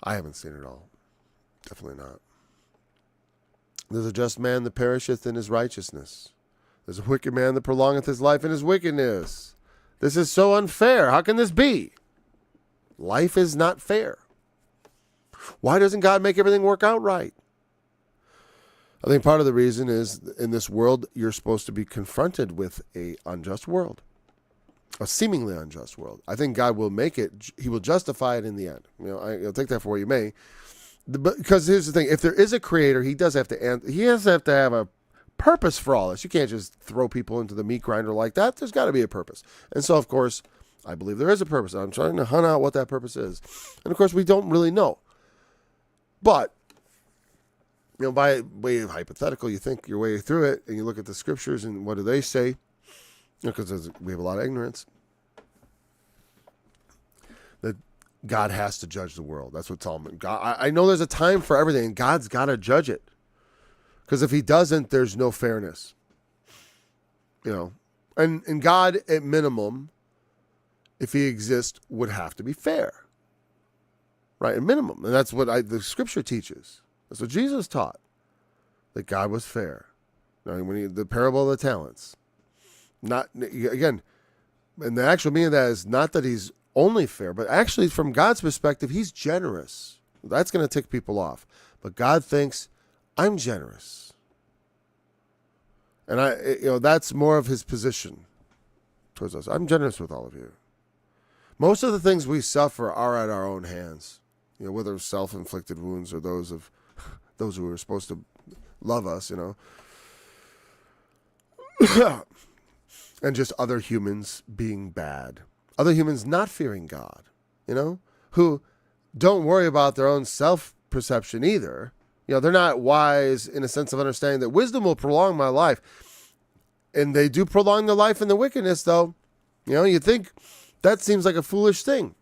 I haven't seen it all. Definitely not. There's a just man that perisheth in his righteousness. There's a wicked man that prolongeth his life in his wickedness. This is so unfair. How can this be? Life is not fair. Why doesn't God make everything work out right? I think part of the reason is in this world, you're supposed to be confronted with an unjust world, a seemingly unjust world. I think God will make it. He will justify it in the end. You'll take that for what you may. Because here's the thing: if there is a creator, he does have to. He has to have a purpose for all this. You can't just throw people into the meat grinder like that. There's got to be a purpose. And so, of course, I believe there is a purpose. I'm trying to hunt out what that purpose is. And of course, we don't really know. But by way of hypothetical, you think your way through it, and you look at the scriptures, and what do they say? Because we have a lot of ignorance. That God has to judge the world. That's what Solomon. God, I know there's a time for everything, and God's got to judge it. Because if he doesn't, there's no fairness. And God, at minimum, if he exists, would have to be fair. Right, at minimum. And that's what the scripture teaches. That's what Jesus taught, that God was fair. Now, when the parable of the talents. Not, again, and the actual meaning of that is not that he's only fair, but actually from God's perspective, he's generous. That's going to tick people off. But God thinks, I'm generous. And that's more of his position towards us. I'm generous with all of you. Most of the things we suffer are at our own hands. Whether self-inflicted wounds or those who are supposed to love us, and just other humans being bad. Other humans not fearing God, who don't worry about their own self-perception either. They're not wise in a sense of understanding that wisdom will prolong my life. And they do prolong the life in the wickedness, though. You think that seems like a foolish thing.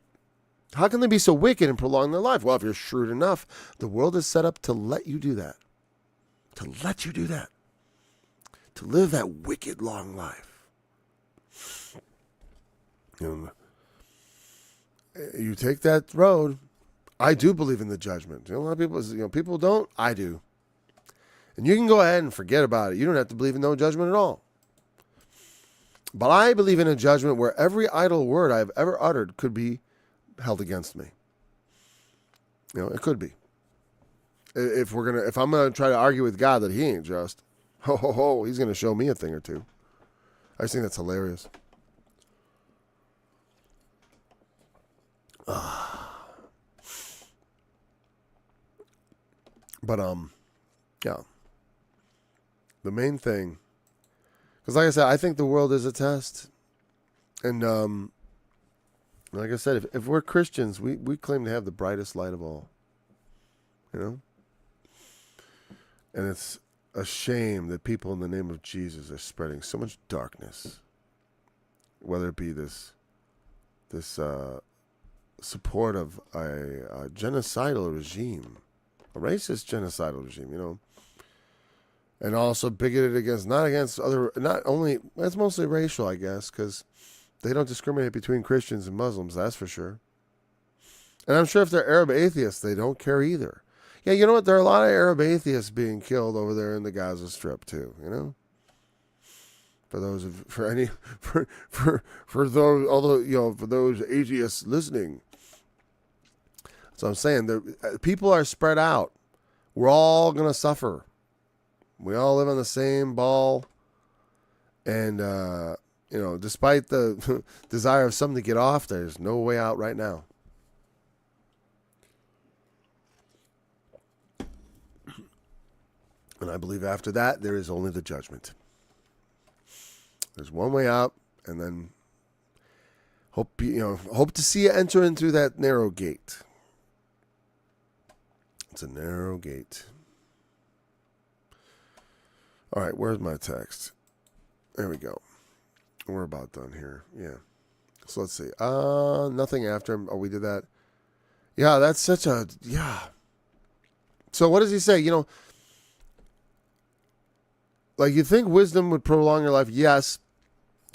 How can they be so wicked and prolong their life? Well, if you're shrewd enough, the world is set up to let you do that. To let you do that. To live that wicked long life. You take that road. I do believe in the judgment. A lot of people, people don't. I do. And you can go ahead and forget about it. You don't have to believe in no judgment at all. But I believe in a judgment where every idle word I've ever uttered could be held against me. It could be. If I'm gonna try to argue with God that he ain't just, he's gonna show me a thing or two. I just think that's hilarious. But yeah. The main thing, because like I said, I think the world is a test, and like I said, if we're Christians, we claim to have the brightest light of all. And it's a shame that people in the name of Jesus are spreading so much darkness, whether it be this support of a genocidal regime, a racist genocidal regime, and also bigoted against, not only, that's mostly racial, I guess, because they don't discriminate between Christians and Muslims, that's for sure. And I'm sure if they're Arab atheists, they don't care either. Yeah, you know what? There are a lot of Arab atheists being killed over there in the Gaza Strip too. For those atheists listening. So I'm saying people are spread out. We're all gonna suffer. We all live on the same ball, and despite the desire of some to get off, there's no way out right now. And I believe after that, there is only the judgment. There's one way out, and then hope to see you enter into that narrow gate. It's a narrow gate. All right, where's my text? There we go. We're about done here. Yeah. So let's see. Nothing after. Oh, we did that. Yeah, that's such a, yeah. So what does he say? Like, you think wisdom would prolong your life? Yes.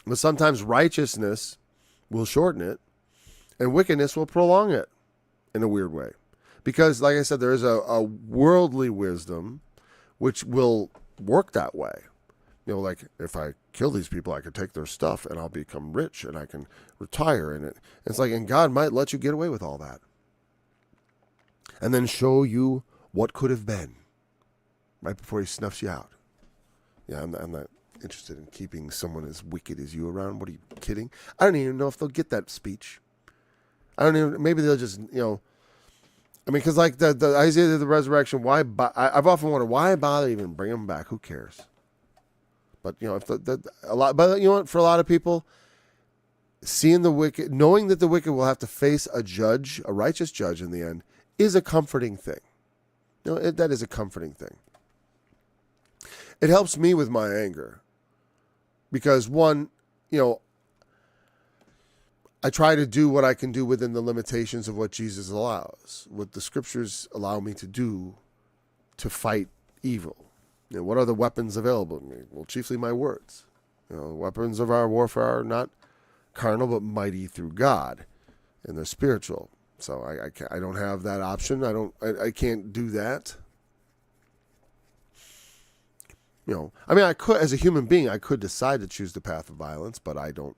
But sometimes righteousness will shorten it, and wickedness will prolong it in a weird way. Because, like I said, there is a worldly wisdom which will work that way. Like, if I kill these people, I could take their stuff and I'll become rich and I can retire. And it's like, and God might let you get away with all that. And then show you what could have been right before he snuffs you out. Yeah, I'm not interested in keeping someone as wicked as you around. What are you kidding? I don't even know if they'll get that speech. Maybe they'll just, because like the Isaiah of the resurrection, I've often wondered, why bother even bring them back? Who cares? But, if but you know what, for a lot of people, seeing the wicked, knowing that the wicked will have to face a judge, a righteous judge in the end, is a comforting thing. That is a comforting thing. It helps me with my anger because, one, I try to do what I can do within the limitations of what Jesus allows, what the scriptures allow me to do to fight evil. What are the weapons available to me? Well, chiefly my words. Weapons of our warfare are not carnal, but mighty through God, and they're spiritual. So I don't have that option. I can't do that. I could, as a human being, I could decide to choose the path of violence, but I don't.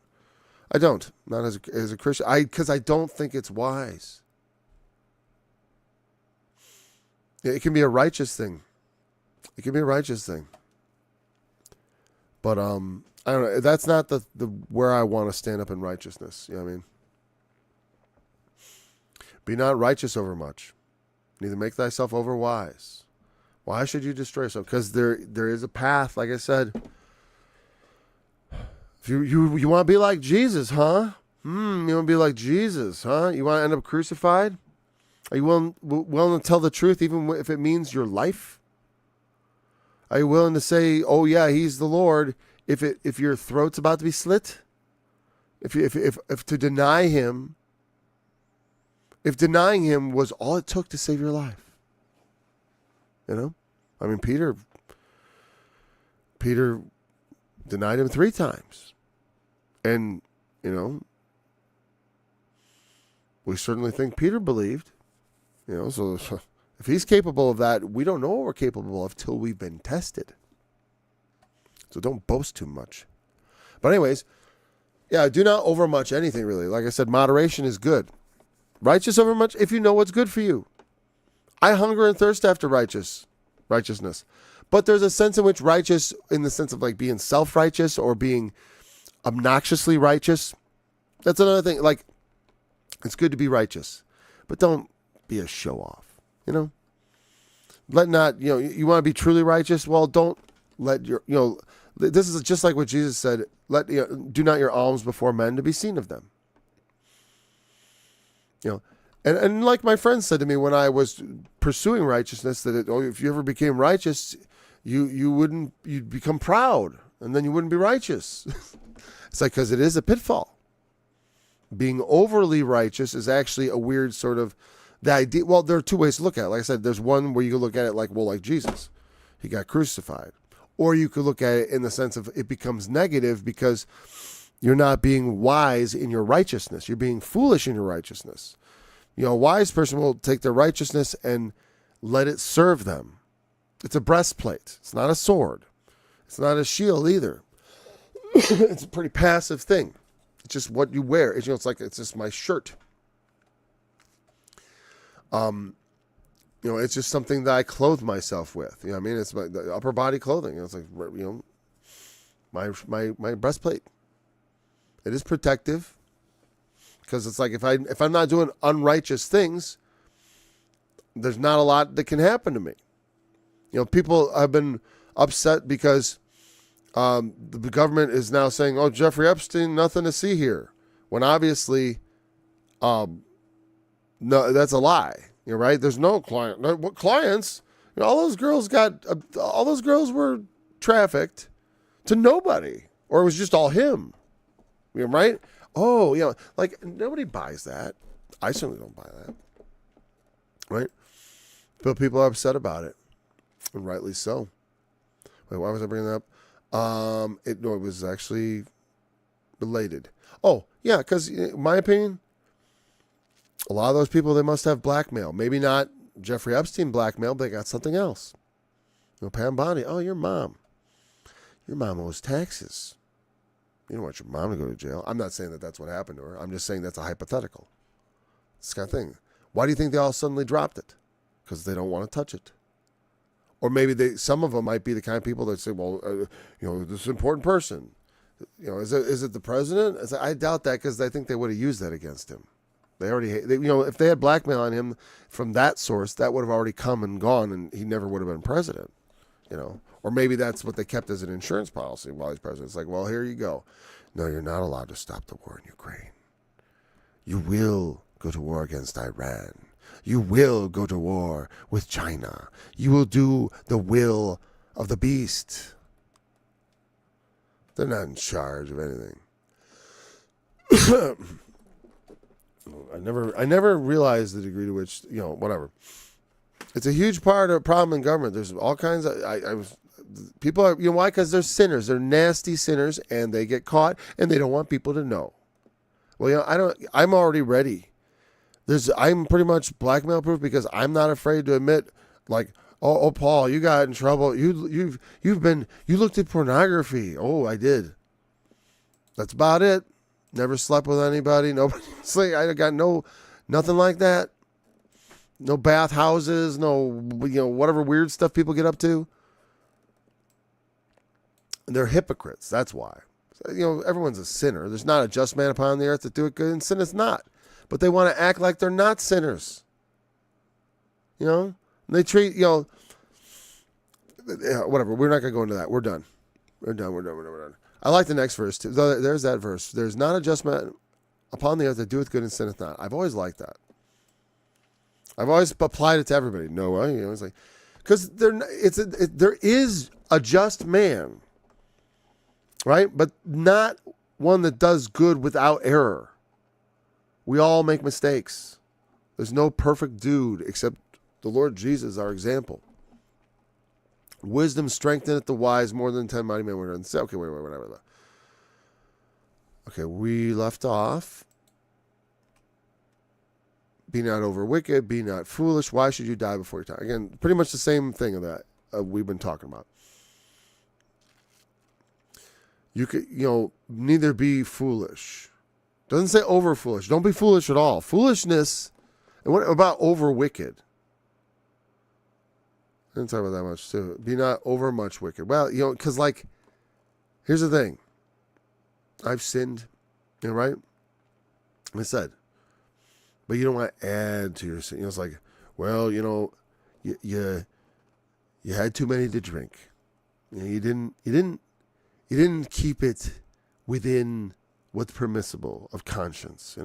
Not as a Christian. Because I don't think it's wise. It can be a righteous thing. But I don't know. That's not the where I want to stand up in righteousness. You know what I mean? Be not righteous over much, neither make thyself over wise. Why should you destroy yourself? Because there is a path, like I said. If you want to be like Jesus, huh? You want to be like Jesus, huh? You want to end up crucified? Are you willing to tell the truth even if it means your life? Are you willing to say, "Oh yeah, he's the Lord," if your throat's about to be slit? If to deny him, if denying him was all it took to save your life. Peter denied him 3 times. And, we certainly think Peter believed. So if he's capable of that, we don't know what we're capable of till we've been tested. So don't boast too much. But anyways, do not overmuch anything really. Like I said, moderation is good. Righteous overmuch if you know what's good for you. I hunger and thirst after righteousness. But there's a sense in which righteous, in the sense of like being self-righteous or being obnoxiously righteous. That's another thing. Like, it's good to be righteous, but don't be a show-off. Let not, you want to be truly righteous. Well, don't let your, this is just like what Jesus said. Do not your alms before men to be seen of them. And like my friend said to me when I was pursuing righteousness, that if you ever became righteous, you'd become proud, and then you wouldn't be righteous. It's like, because it is a pitfall. Being overly righteous is actually a weird sort of the idea. Well, there are 2 ways to look at it. Like I said, there's one where you can look at it like Jesus, he got crucified, or you could look at it in the sense of it becomes negative because you're not being wise in your righteousness. You're being foolish in your righteousness. A wise person will take their righteousness and let it serve them. It's a breastplate. It's not a sword. It's not a shield either. It's a pretty passive thing. It's just what you wear. It's just my shirt. It's just something that I clothe myself with. It's the upper body clothing. It's like, my breastplate. It is protective. Because it's like if I'm not doing unrighteous things, there's not a lot that can happen to me. People have been upset because the government is now saying, "Oh, Jeffrey Epstein, nothing to see here," when obviously, no, that's a lie. You're right. There's no client. What clients? All those girls were trafficked to nobody, or it was just all him. Right? Oh, like nobody buys that. I certainly don't buy that. Right? But people are upset about it. And rightly so. Wait, why was I bringing that up? It was actually related. Oh, yeah, because in my opinion, a lot of those people, they must have blackmail. Maybe not Jeffrey Epstein blackmail, but they got something else. Pam Bondi, your mom owes taxes. You don't want your mom to go to jail. I'm not saying that that's what happened to her. I'm just saying that's a hypothetical. This kind of thing. Why do you think they all suddenly dropped it? Because they don't want to touch it. Or maybe some of them might be the kind of people that say, well, this is an important person. Is it the president? I doubt that, because I think they would have used that against him. If they had blackmail on him from that source, that would have already come and gone, and he never would have been president. Or maybe that's what they kept as an insurance policy while he's president. It's like, well, here you go. No, you're not allowed to stop the war in Ukraine. You will go to war against Iran. You will go to war with China. You will do the will of the beast. They're not in charge of anything. I never realized the degree to which, whatever. It's a huge problem in government. There's all kinds of, people are, why? Because they're sinners. They're nasty sinners, and they get caught, and they don't want people to know. Well, I'm already ready. I'm pretty much blackmail proof because I'm not afraid to admit, like, oh, Paul, you got in trouble. You looked at pornography. Oh, I did. That's about it. Never slept with anybody. Nobody. I got nothing like that. No bathhouses. No, whatever weird stuff people get up to. They're hypocrites. That's why. Everyone's a sinner. There's not a just man upon the earth that do it good, and sin is not. But they want to act like they're not sinners. And they treat, whatever. We're not going to go into that. We're done. We're done. I like the next verse, too. There's that verse. There's not a just man upon the earth that doeth good and sinneth not. I've always liked that. I've always applied it to everybody. No way. It's like, because there is a just man, right? But not one that does good without error. We all make mistakes. There's no perfect dude except the Lord Jesus, our example. Wisdom strengtheneth the wise more than 10 mighty men. Okay, wait. Okay, we left off. Be not over wicked, be not foolish. Why should you die before your time? Again, pretty much the same thing of that we've been talking about. You could, neither be foolish. Doesn't say over foolish. Don't be foolish at all. Foolishness. And what about over wicked? I didn't talk about that much too. Be not over much wicked. Well, because here's the thing. I've sinned, right? I said, but you don't want to add to your sin. It's like, well, you had too many to drink. You didn't keep it within what's permissible of conscience,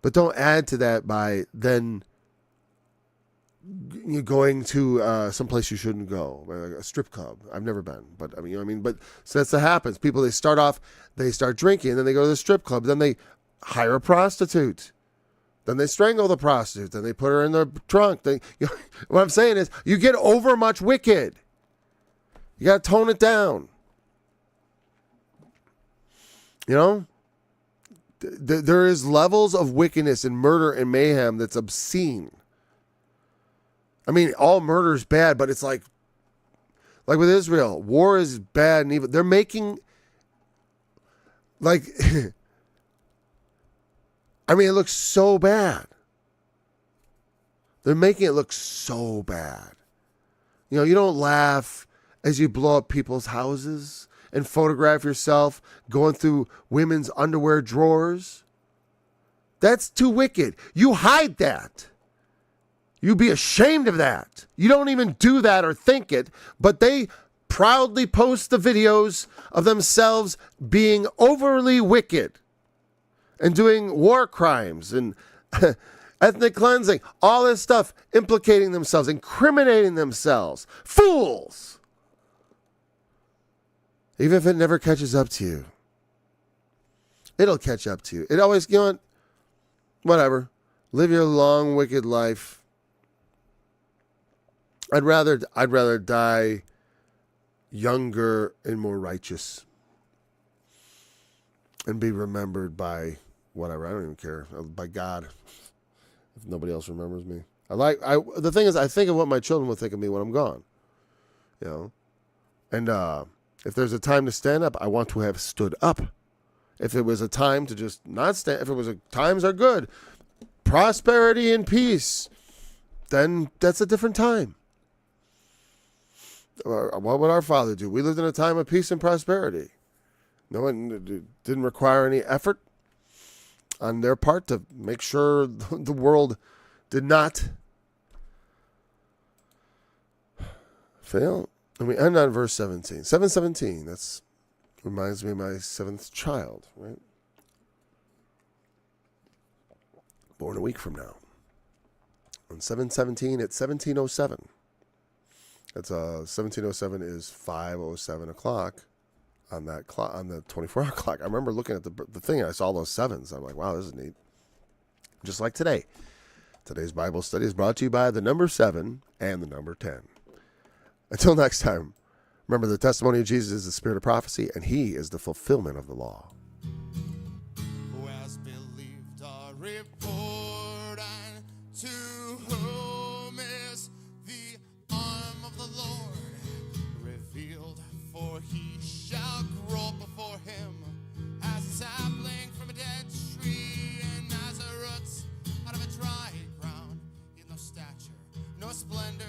But don't add to that by then you're going to someplace you shouldn't go, like a strip club. I've never been, but but so that's what happens. People, they start drinking, and then they go to the strip club, then they hire a prostitute, then they strangle the prostitute, then they put her in the trunk. What I'm saying is, you get over much wicked. You got to tone it down. There is levels of wickedness and murder and mayhem that's obscene. All murder is bad, but it's like with Israel, war is bad and evil. They're making, it looks so bad. They're making it look so bad. You don't laugh as you blow up people's houses and photograph yourself going through women's underwear drawers. That's too wicked. You hide that. You be ashamed of that. You don't even do that or think it, but they proudly post the videos of themselves being overly wicked and doing war crimes and ethnic cleansing, all this stuff, implicating themselves, incriminating themselves. Fools! Even if it never catches up to you, it'll catch up to you. It always, whatever. Live your long, wicked life. I'd rather die younger and more righteous and be remembered by whatever. I don't even care. By God. If nobody else remembers me. The thing is, I think of what my children will think of me when I'm gone. And if there's a time to stand up, I want to have stood up. If it was a time to just not stand, if it was times are good, prosperity and peace, then that's a different time. What would our father do? We lived in a time of peace and prosperity. No one didn't require any effort on their part to make sure the world did not fail. And we end on verse 17. 7:17. That reminds me of my seventh child, right? Born a week from now. On 7:17 at 17:07. That's 17:07 is 5:07 o'clock on that clock, on the 24-hour clock. I remember looking at the thing and I saw those sevens. I'm like, wow, this is neat. Just like today. Today's Bible study is brought to you by the number 7 and the number 10. Until next time, remember the testimony of Jesus is the spirit of prophecy, and he is the fulfillment of the law. Who has believed our report, and to whom is the arm of the Lord revealed? For he shall grow before him as a sapling from a dead tree, and as a root out of a dry ground. He has no stature, no splendor,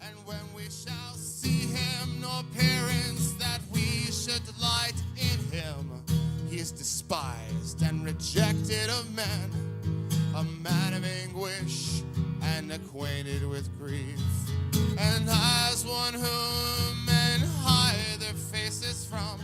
and when we shall see him, no appearance that we should delight in him. He is despised and rejected of men, a man of anguish and acquainted with grief, and as one whom men hide their faces from.